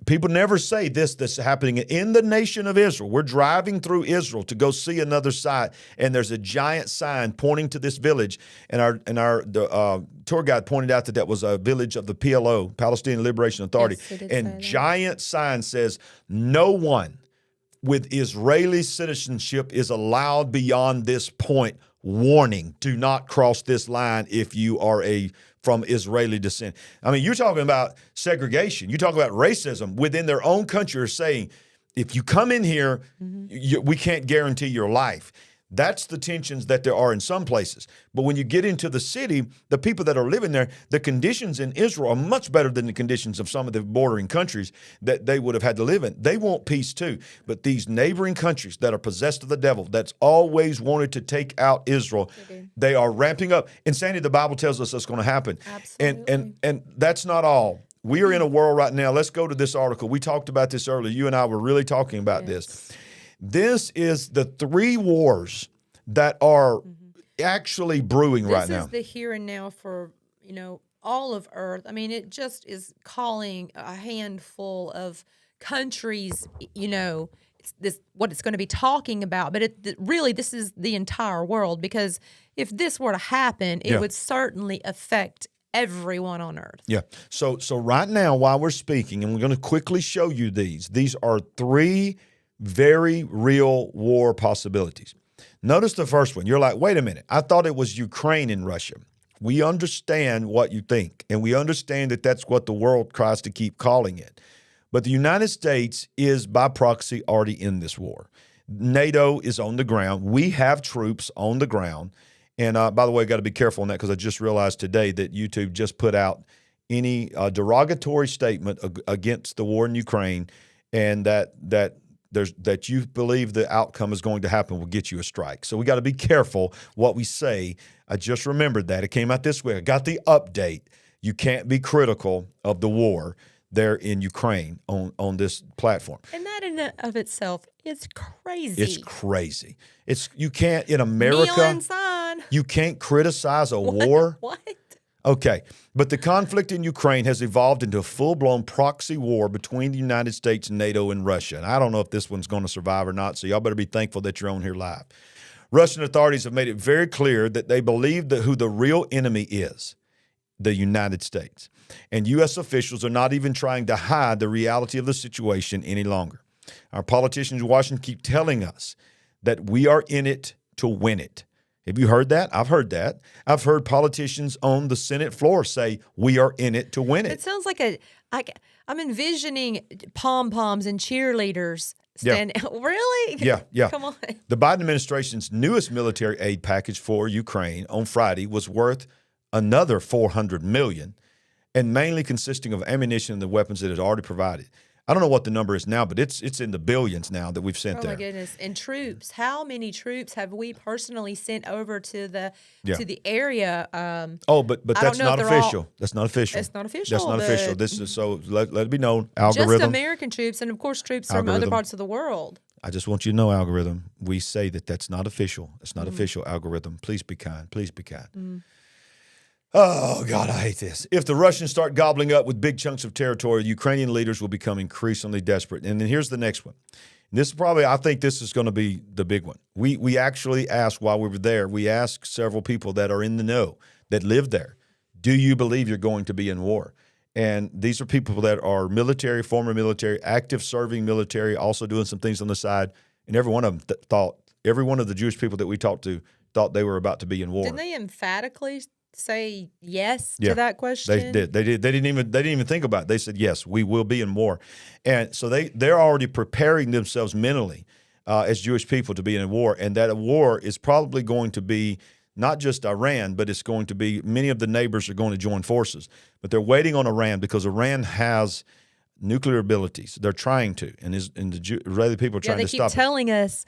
people never say that's happening in the nation of Israel. We're driving through Israel to go see another site, and there's a giant sign pointing to this village. And the tour guide pointed out that was a village of the PLO, Palestinian Liberation Authority. Yes, and giant sign says, no one with Israeli citizenship is allowed beyond this point. Warning, do not cross this line if you are from Israeli descent. I mean, you're talking about segregation. You talk about racism within their own country, are saying, if you come in here, we can't guarantee your life. That's the tensions that there are in some places. But when you get into the city, the people that are living there, the conditions in Israel are much better than the conditions of some of the bordering countries that they would have had to live in. They want peace too. But these neighboring countries that are possessed of the devil, that's always wanted to take out Israel, they are ramping up. And Sandy, the Bible tells us that's going to happen. Absolutely. And that's not all. We are in a world right now. Let's go to this article. We talked about this earlier. You and I were really talking about this. This is the 3 wars that are actually brewing right now. This is the here and now for, all of Earth. I mean, it just is calling a handful of countries, what it's going to be talking about. But really, this is the entire world, because if this were to happen, it would certainly affect everyone on Earth. Yeah. So right now, while we're speaking, and we're going to quickly show you these are 3 very real war possibilities. Notice the first one. You're like, wait a minute. I thought it was Ukraine and Russia. We understand what you think, and we understand that that's what the world tries to keep calling it. But the United States is, by proxy, already in this war. NATO is on the ground. We have troops on the ground. And by the way, I got to be careful on that, because I just realized today that YouTube just put out any derogatory statement against the war in Ukraine, and that you believe the outcome is going to happen will get you a strike. So we got to be careful what we say. I just remembered that. It came out this way. I got the update. You can't be critical of the war there in Ukraine on this platform. And that in and of itself is crazy. It's crazy. You can't, in America, you can't criticize a war. What? Okay, but the conflict in Ukraine has evolved into a full-blown proxy war between the United States, NATO, and Russia. And I don't know if this one's going to survive or not, so y'all better be thankful that you're on here live. Russian authorities have made it very clear that they believe who the real enemy is, the United States. And U.S. officials are not even trying to hide the reality of the situation any longer. Our politicians in Washington keep telling us that we are in it to win it. Have you heard that? I've heard that. I've heard politicians on the Senate floor say we are in it to win it. It sounds like I'm envisioning pom-poms and cheerleaders standing. Yeah. Really? Yeah. Come on. The Biden administration's newest military aid package for Ukraine on Friday was worth another $400 million. and mainly consisting of ammunition and the weapons that it already provided. I don't know what the number is now, but it's in the billions now that we've sent there. Oh my goodness! And troops, how many troops have we personally sent over to the area? But that's not official. That's not official. It's not official. That's not official. This is so let it be known. Algorithm. Just American troops, and of course troops from other parts of the world. I just want you to know, algorithm. We say that's not official. It's not official, algorithm. Please be kind. Please be kind. Oh, God, I hate this. If the Russians start gobbling up with big chunks of territory, Ukrainian leaders will become increasingly desperate. And then here's the next one. This is probably, I think this is going to be the big one. We actually asked while we were there, we asked several people that are in the know, that live there, do you believe you're going to be in war? And these are people that are military, former military, active serving military, also doing some things on the side. And every one of them every one of the Jewish people that we talked to thought they were about to be in war. Didn't they emphatically say yes to that question? They did. They didn't even think about it. They said, yes, we will be in war. And so they're already preparing themselves mentally as Jewish people to be in a war. And that war is probably going to be not just Iran, but it's going to be many of the neighbors are going to join forces. But they're waiting on Iran because Iran has nuclear abilities. They're trying to. And the Israeli people are trying to stop it. They keep telling us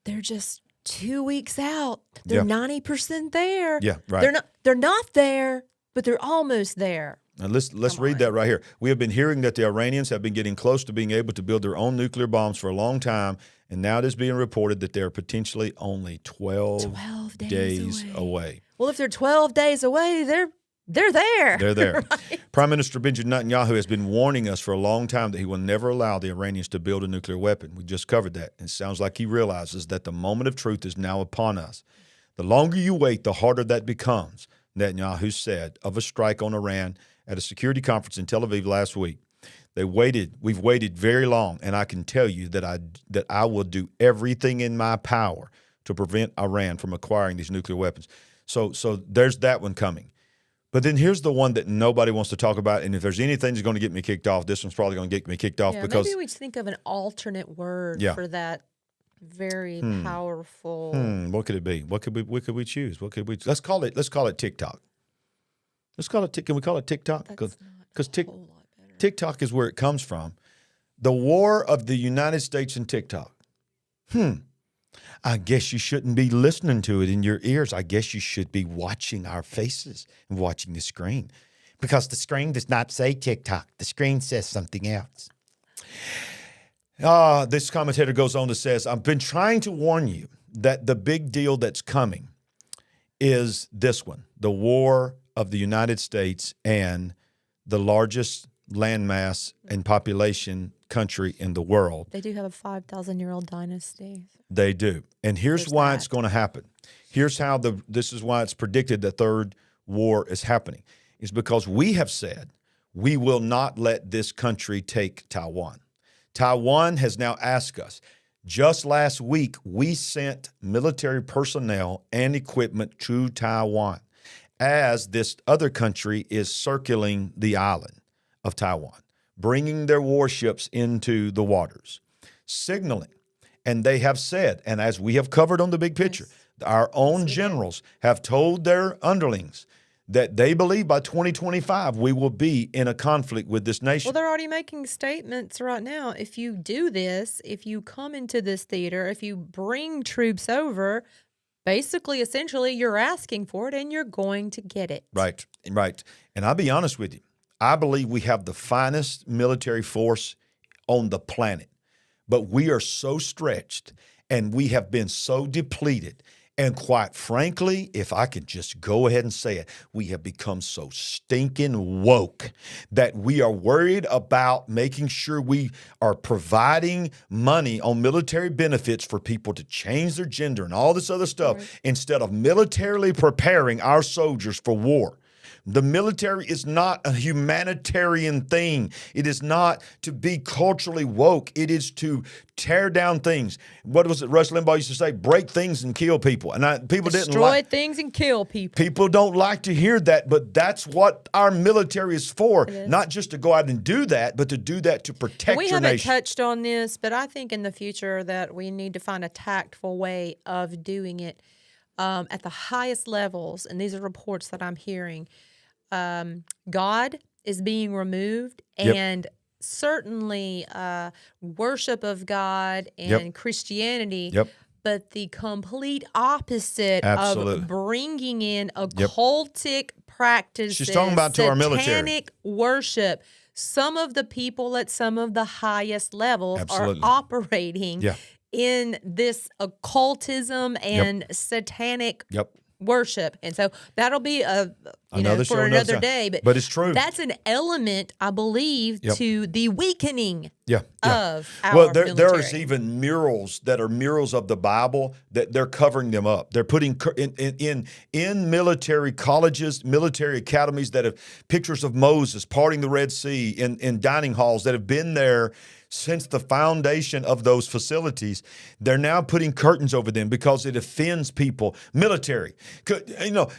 they're just 2 weeks out. They're 90% there. Yeah, right. They're not there, but they're almost there. Now let's read that right here. We have been hearing that the Iranians have been getting close to being able to build their own nuclear bombs for a long time, and now it is being reported that they are potentially only 12 days away. Well, if they're 12 days away, they're there. They're there. Right? Prime Minister Benjamin Netanyahu has been warning us for a long time that he will never allow the Iranians to build a nuclear weapon. We just covered that. It sounds like he realizes that the moment of truth is now upon us. The longer you wait, the harder that becomes, Netanyahu said of a strike on Iran at a security conference in Tel Aviv last week. We've waited very long, and I can tell you that I will do everything in my power to prevent Iran from acquiring these nuclear weapons. So there's that one coming. But then here's the one that nobody wants to talk about, and if there's anything that's going to get me kicked off, this one's probably going to get me kicked off because maybe we think of an alternate word for that very powerful. What could it be? What could we choose? What could we? Let's call it TikTok. Let's call it. Can we call it TikTok? Because TikTok is where it comes from. The war of the United States and TikTok. I guess you shouldn't be listening to it in your ears. I guess you should be watching our faces and watching the screen, because the screen does not say TikTok. The screen says something else. This commentator goes on to says, I've been trying to warn you that the big deal that's coming is this one, the war of the United States and the largest landmass and population country in the world. They do have a 5,000-year-old dynasty. They do. And here's why it's going to happen. Here's how this is why it's predicted the third war is happening. It's because we have said we will not let this country take Taiwan. Taiwan has now asked us. Just last week, we sent military personnel and equipment to Taiwan as this other country is circling the island of Taiwan, bringing their warships into the waters, signaling. And they have said, and as we have covered on the big picture, our own generals have told their underlings that they believe by 2025 we will be in a conflict with this nation. Well, they're already making statements right now. If you do this, if you come into this theater, if you bring troops over, basically, essentially, you're asking for it and you're going to get it. Right. And I'll be honest with you. I believe we have the finest military force on the planet, but we are so stretched and we have been so depleted. And quite frankly, if I could just go ahead and say it, we have become so stinking woke that we are worried about making sure we are providing money on military benefits for people to change their gender and all this other stuff instead of militarily preparing our soldiers for war. The military is not a humanitarian thing. It is not to be culturally woke. It is to tear down things. What was it Rush Limbaugh used to say? Break things and kill people. And people didn't destroy things and kill people. People don't like to hear that, but that's what our military is for. Not just to go out and do that, but to do that to protect your nation. We haven't touched on this, but I think in the future that we need to find a tactful way of doing it at the highest levels. And these are reports that I'm hearing. God is being removed, and certainly worship of God and Christianity. But the complete opposite of bringing in occultic practices, she's talking about to our military, satanic worship. Some of the people at some of the highest levels are operating in this occultism and satanic worship. And so that'll be for another day. But it's true. That's an element, I believe, to the weakening of our military. There's even murals that are murals of the Bible that they're covering them up. They're putting in military colleges, military academies that have pictures of Moses parting the Red Sea, in dining halls that have been there since the foundation of those facilities. They're now putting curtains over them because it offends people. Military.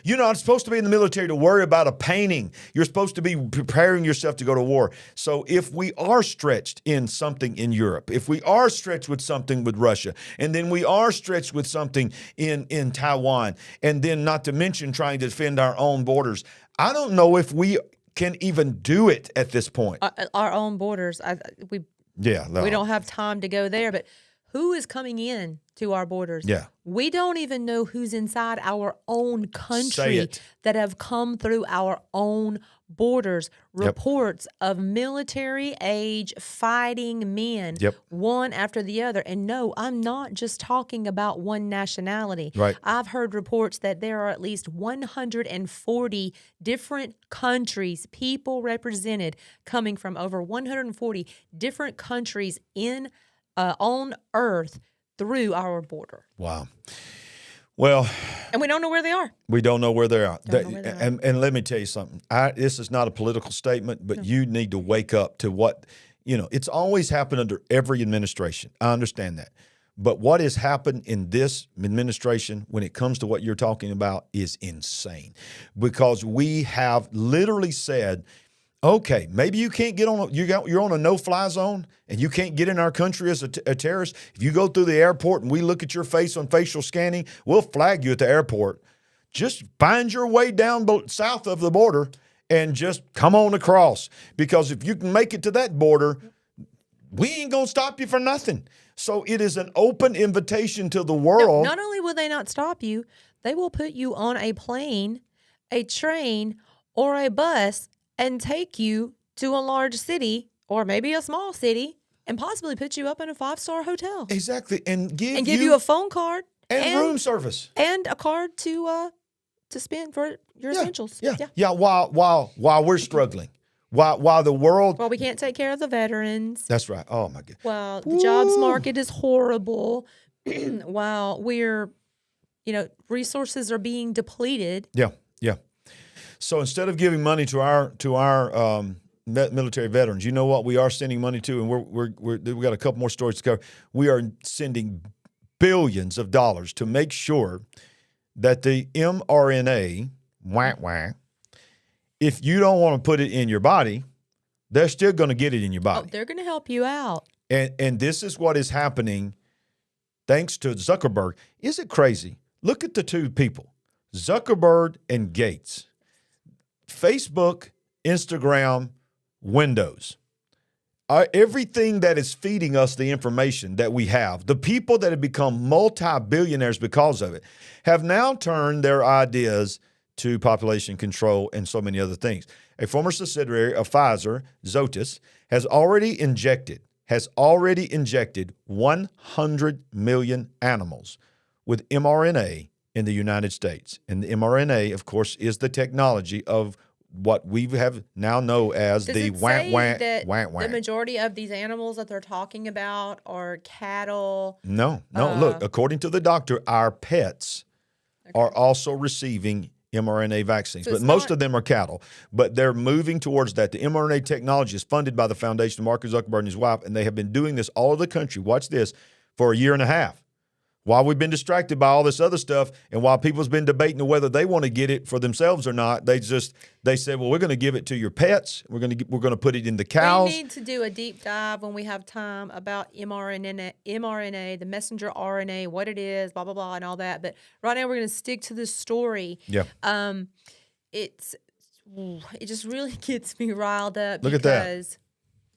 You're not supposed to be in the military to worry about a painting. You're supposed to be preparing yourself to go to war. So if we are stretched in something in Europe, if we are stretched with something with Russia, and then we are stretched with something in Taiwan, and then not to mention trying to defend our own borders, I don't know if we can even do it at this point. Our own borders. We don't have time to go there, but who is coming in to our borders? We don't even know who's inside our own country that have come through our own borders. Reports of military-age fighting men, one after the other. And no, I'm not just talking about one nationality. I've heard reports that there are at least 140 different countries, people represented, coming from over 140 different countries on Earth through our border. Wow. Well, and we don't know where they are. We don't know where they are. And let me tell you something. This is not a political statement, but you need to wake up to what, it's always happened under every administration. I understand that. But what has happened in this administration when it comes to what you're talking about is insane, because we have literally said, okay, maybe you can't get on. You're on a no-fly zone, and you can't get in our country as a terrorist. If you go through the airport and we look at your face on facial scanning, we'll flag you at the airport. Just find your way down south of the border and just come on across. Because if you can make it to that border, we ain't gonna stop you for nothing. So it is an open invitation to the world. Not only will they not stop you, they will put you on a plane, a train, or a bus and take you to a large city or maybe a small city and possibly put you up in a 5-star hotel. Exactly. And give you a phone card and room service and a card to spend for your essentials. Yeah. While we're struggling. While the world... Well, we can't take care of the veterans. That's right. Oh, my God. Well, the jobs market is horrible. While we're, resources are being depleted. Yeah. So instead of giving money to our military veterans, you know what we are sending money to? And we got a couple more stories to cover. We are sending billions of dollars to make sure that the mRNA, if you don't want to put it in your body, they're still going to get it in your body. Oh, they're going to help you out. And this is what is happening thanks to Zuckerberg. Is it crazy? Look at the two people, Zuckerberg and Gates. Facebook, Instagram, Windows. Everything that is feeding us the information that we have, the people that have become multi-billionaires because of it, have now turned their ideas to population control and so many other things. A former subsidiary of Pfizer, Zoetis, has already injected 100 million animals with mRNA in the United States. And the mRNA, of course, is the technology of what we have now know as the the majority of these animals that they're talking about are cattle. No. Look, according to the doctor, our pets are also receiving mRNA vaccines, but most of them are cattle. But they're moving towards that. The mRNA technology is funded by the foundation of Mark Zuckerberg and his wife, and they have been doing this all over the country. Watch this, for a year and a half. While we've been distracted by all this other stuff, and while people's been debating whether they want to get it for themselves or not, they said, well, we're going to give it to your pets. We're going to put it in the cows. We need to do a deep dive when we have time about mRNA, the messenger RNA, what it is, blah, blah, blah, and all that. But right now we're going to stick to this story. Yeah. it just really gets me riled up. Look at that.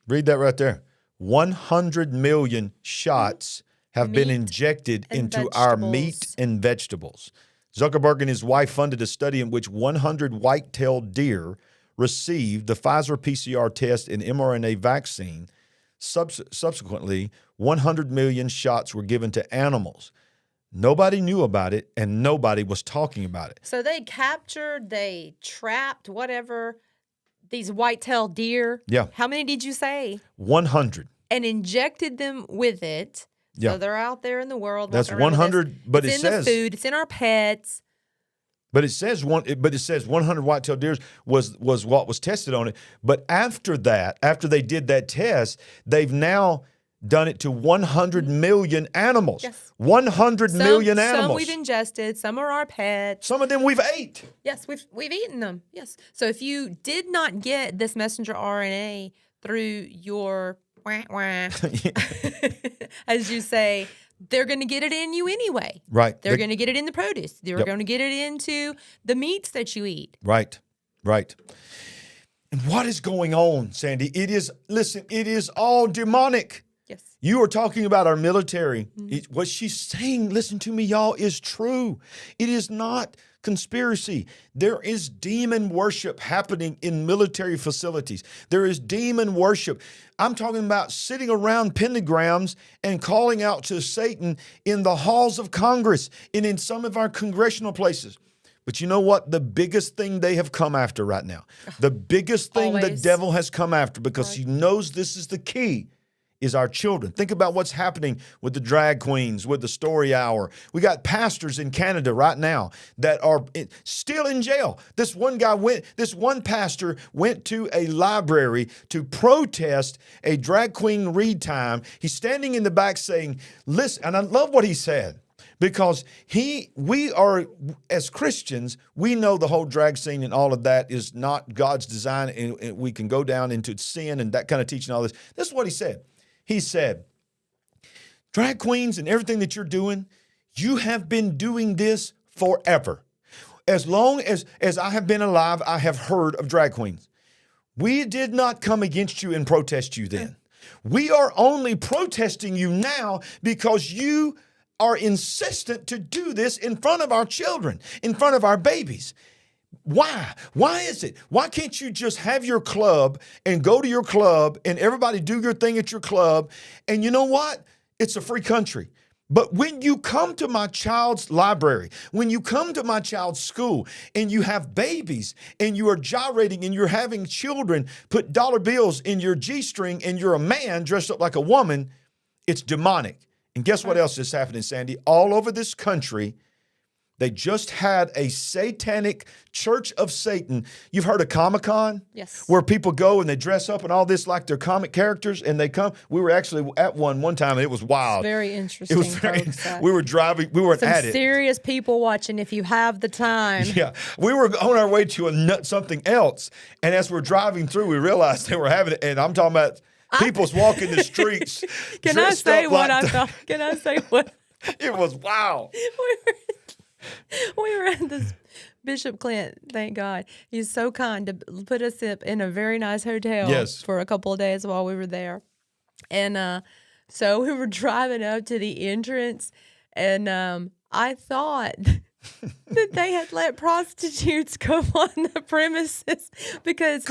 Read that right there. 100 million shots have been injected into our meat and vegetables. Zuckerberg and his wife funded a study in which 100 white-tailed deer received the Pfizer PCR test and mRNA vaccine. Subsequently, 100 million shots were given to animals. Nobody knew about it, and nobody was talking about it. So they captured, they trapped, whatever, these white-tailed deer. Yeah. How many did you say? 100. And injected them with it. Yeah. So they're out there in the world. That's 100, but it says the food. It's in our pets. But it says 100 white-tailed deer was what was tested on it. But after that, after they did that test, they've now done it to 100 million animals. Yes. 100 million animals. Some we've ingested. Some are our pets. Some of them we've ate. Yes, we've eaten them. Yes. So if you did not get this messenger RNA through your as you say, they're going to get it in you anyway. Right. They're going to get it in the produce. They're going to get it into the meats that you eat. Right. Right. And what is going on, Sandy? It is all demonic. Yes. You are talking about our military. What she's saying, listen to me, y'all, is true. It is not conspiracy. There is demon worship happening in military facilities. There is demon worship. I'm talking about sitting around pentagrams and calling out to Satan in the halls of Congress and in some of our congressional places. But you know what? The biggest thing they have come after right now, the biggest thing the devil has come after, because he knows this is the key, is our children. Think about what's happening with the drag queens, with the story hour. We got pastors in Canada right now that are still in jail. This one pastor went to a library to protest a drag queen read time. He's standing in the back saying, listen, and I love what he said, because we are, as Christians, we know the whole drag scene and all of that is not God's design, and we can go down into sin and that kind of teaching, all this. This is what he said. He said, drag queens and everything that you're doing, you have been doing this forever. As long as I have been alive, I have heard of drag queens. We did not come against you and protest you then. We are only protesting you now because you are insistent to do this in front of our children, in front of our babies. Why? Why is it? Why can't you just have your club and go to your club and everybody do your thing at your club? And you know what? It's a free country. But when you come to my child's library, when you come to my child's school and you have babies and you are gyrating and you're having children put dollar bills in your G-string and you're a man dressed up like a woman, it's demonic. And guess what else is happening, Sandy? All over this country, they just had a satanic church of Satan. You've heard of Comic-Con? Yes. Where people go and they dress up and all this like they're comic characters, and they come. We were actually at one time, and it was wild. It's very interesting. It was very, we were driving, we weren't at it. Some serious people watching if you have the time. Yeah. We were on our way to something else, and as we're driving through, we realized they were having it, and I'm talking about people's walking the streets. Can I say what I thought? Can I say what? It was wow. We were at this Bishop Clint, thank God. He's so kind to put us up in a very nice hotel for a couple of days while we were there. And so we were driving up to the entrance, and I thought that they had let prostitutes come on the premises because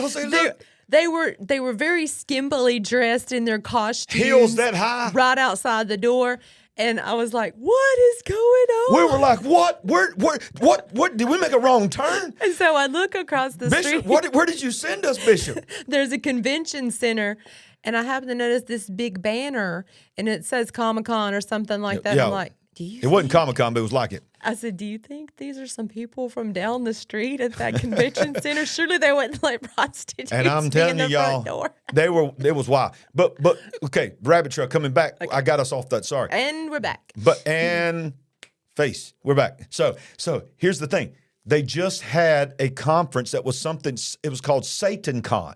they were very skimpily dressed in their costumes. Heels that high. Right outside the door. And I was like, what is going on? We were like, what? What? Did we make a wrong turn? And so I look across the Bishop, street. where did you send us, Bishop? There's a convention center, and I happen to notice this big banner, and it says Comic-Con or something like that. Yeah. I'm like, It wasn't Comic-Con, but it was like it. I said, do you think these are some people from down the street at that convention center? Surely they wouldn't let prostitutes and I'm telling you, y'all, it was wild. But okay, rabbit trail coming back. Okay. I got us off that. Sorry. And we're back. We're back. So here's the thing. They just had a conference that was something. It was called SatanCon.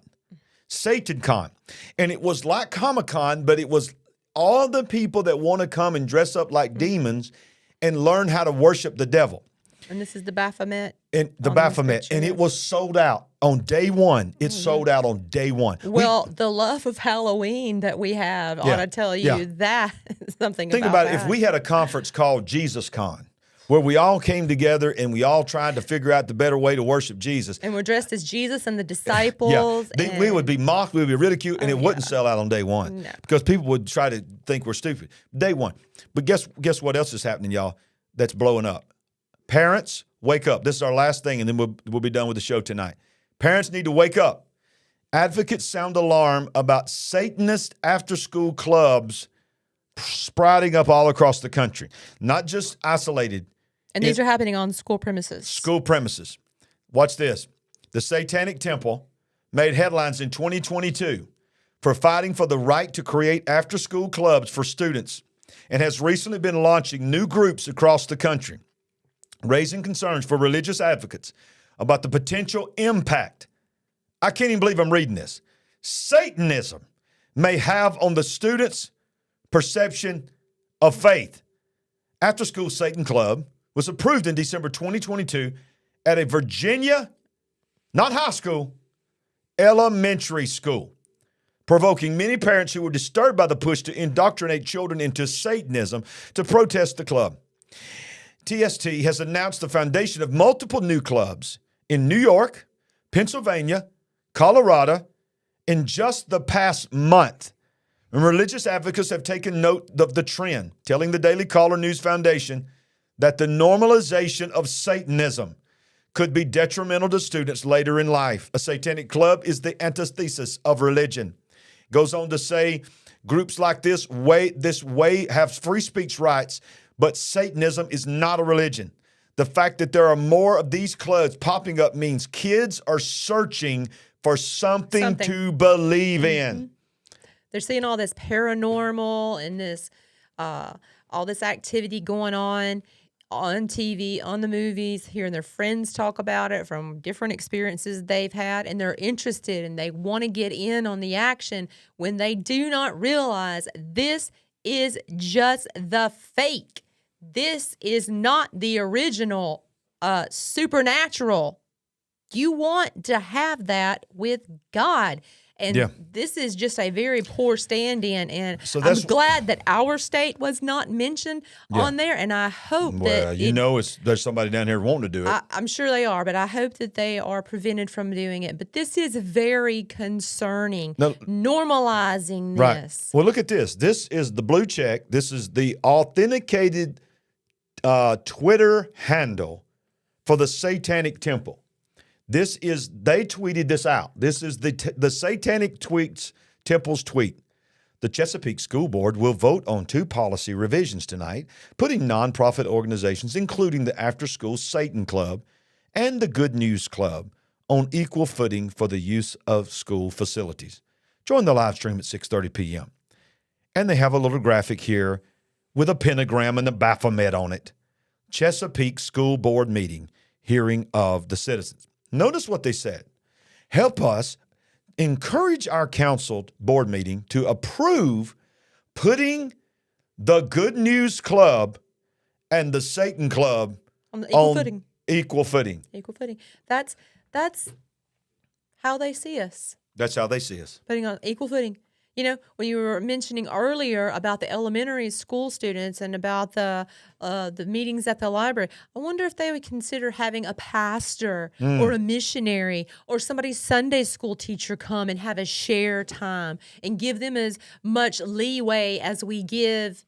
SatanCon, and it was like Comic-Con, but it was all the people that want to come and dress up like demons and learn how to worship the devil. And this is the Baphomet. And the on this Baphomet. picture, And yes. it was sold out on day one. It sold out on day one. Well, the love of Halloween that we have, ought to tell you that is something Think about about it. that. If we had a conference called Jesus Con, where we all came together and we all tried to figure out the better way to worship Jesus. And we're dressed as Jesus and the disciples. Yeah. We would be mocked, we would be ridiculed, and it wouldn't sell out on day one. No. Because people would try to think we're stupid. Day one. But guess what else is happening, y'all, that's blowing up? Parents, wake up. This is our last thing, and then we'll be done with the show tonight. Parents need to wake up. Advocates sound alarm about Satanist after-school clubs sprouting up all across the country. Not just isolated. And these are happening on school premises. School premises. Watch this. The Satanic Temple made headlines in 2022 for fighting for the right to create after-school clubs for students and has recently been launching new groups across the country, raising concerns for religious advocates about the potential impact, I can't even believe I'm reading this, Satanism may have on the students' perception of faith. After-school Satan Club was approved in December 2022 at a Virginia, not high school, elementary school, provoking many parents who were disturbed by the push to indoctrinate children into Satanism to protest the club. TST has announced the foundation of multiple new clubs in New York, Pennsylvania, Colorado in just the past month. And religious advocates have taken note of the trend, telling the Daily Caller News Foundation that the normalization of Satanism could be detrimental to students later in life. A satanic club is the antithesis of religion. Goes on to say groups like this have free speech rights, but Satanism is not a religion. The fact that there are more of these clubs popping up means kids are searching for something. To believe in. They're seeing all this paranormal and this all this activity going on TV, on the movies, hearing their friends talk about it from different experiences they've had, and they're interested and they want to get in on the action when they do not realize this is just the fake. This is not the original supernatural. You want to have that with God. And this is just a very poor stand-in, and so I'm glad that our state was not mentioned on there, and I hope that... there's somebody down here wanting to do it. I'm sure they are, but I hope that they are prevented from doing it. But this is very concerning, normalizing this. Right. Well, look at this. This is the blue check. This is the authenticated Twitter handle for the Satanic Temple. They tweeted this out. This is the Satanic Temple's tweet. The Chesapeake School Board will vote on 2 policy revisions tonight, putting nonprofit organizations, including the After School Satan Club and the Good News Club, on equal footing for the use of school facilities. Join the live stream at 6:30 p.m. And they have a little graphic here with a pentagram and a Baphomet on it. Chesapeake School Board meeting, hearing of the citizens. Notice what they said. Help us encourage our council board meeting to approve putting the Good News Club and the Satan Club on equal footing. Equal footing. Equal footing. That's how they see us. That's how they see us. Putting on equal footing. You know, when you were mentioning earlier about the elementary school students and about the meetings at the library, I wonder if they would consider having a pastor or a missionary or somebody's Sunday school teacher come and have a share time and give them as much leeway as we give,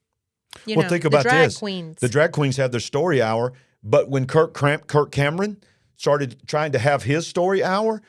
think about the drag this. queens. The drag queens have their story hour, but when Kirk Cameron started trying to have his story hour,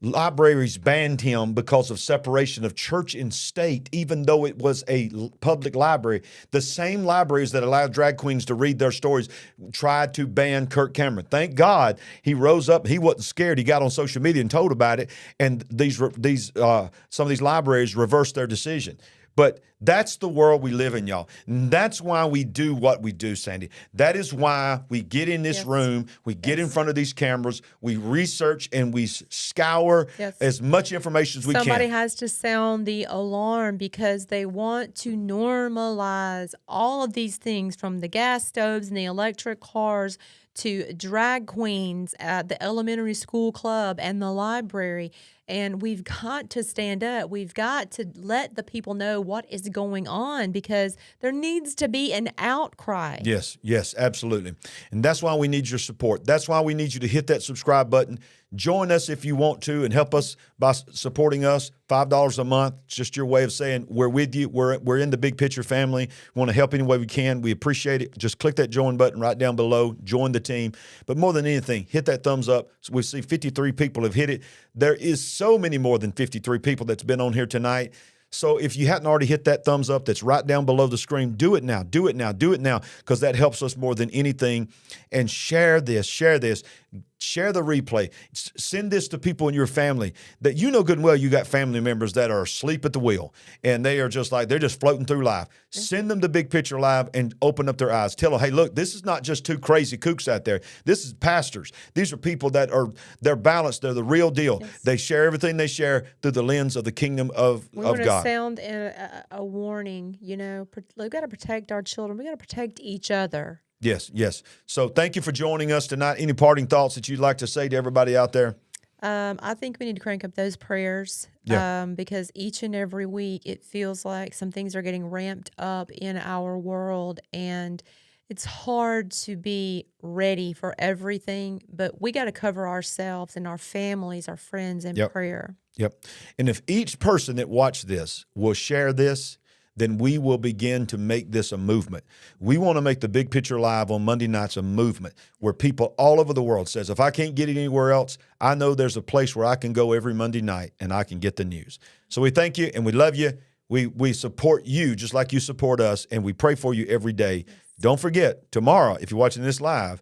libraries banned him because of separation of church and state, even though it was a public library. The same libraries that allowed drag queens to read their stories tried to ban Kirk Cameron. Thank God he rose up. He wasn't scared. He got on social media and told about it. And some of these libraries reversed their decision. But that's the world we live in, y'all. And that's why we do what we do, Sandy. That is why we get in this room, we get in front of these cameras, we research and we scour as much information as we can. Somebody has to sound the alarm because they want to normalize all of these things, from the gas stoves and the electric cars to drag queens at the elementary school club and the library. And we've got to stand up. We've got to let the people know what is going on, because there needs to be an outcry. Yes, absolutely. And that's why we need your support. That's why we need you to hit that subscribe button. Join us if you want to, and help us by supporting us. $5 a month. It's just your way of saying we're with you. We're in the Big Picture family. We want to help any way we can. We appreciate it. Just click that join button right down below. Join the team. But more than anything, hit that thumbs up. So we see 53 people have hit it. There is so many more than 53 people that's been on here tonight. So if you hadn't already hit that thumbs up that's right down below the screen, do it now, do it now, do it now, because that helps us more than anything. And share this, share the replay. Send this to people in your family that you know good and well you got family members that are asleep at the wheel, and they are just like, they're just floating through life. Send them the Big Picture Live and open up their eyes. Tell them, hey, look, this is not just two crazy kooks out there. This is pastors. These are people that they're balanced. They're the real deal. Yes. They share everything they share through the lens of the kingdom of God. Sound a warning, we've got to protect our children. We've got to protect each other. Yes. So thank you for joining us tonight. Any parting thoughts that you'd like to say to everybody out there? I think we need to crank up those prayers, because each and every week it feels like some things are getting ramped up in our world, and it's hard to be ready for everything, but we got to cover ourselves and our families, our friends in prayer. Yep. And if each person that watched this will share this, then we will begin to make this a movement. We want to make the Big Picture Live on Monday nights a movement where people all over the world says, if I can't get it anywhere else, I know there's a place where I can go every Monday night and I can get the news. So we thank you and we love you. We support you just like you support us, and we pray for you every day. Yes. Don't forget, tomorrow, if you're watching this live,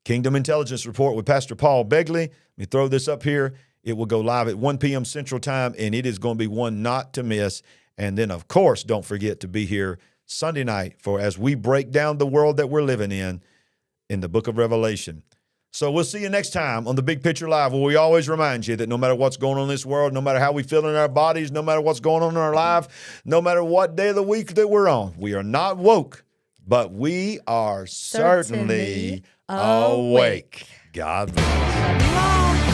Kingdom Intelligence Report with Pastor Paul Begley. Let me throw this up here. It will go live at 1 p.m. Central Time, and it is going to be one not to miss. And then, of course, don't forget to be here Sunday night as we break down the world that we're living in the book of Revelation. So we'll see you next time on the Big Picture Live, where we always remind you that no matter what's going on in this world, no matter how we feel in our bodies, no matter what's going on in our life, no matter what day of the week that we're on, we are not woke, but we are certainly awake. God bless.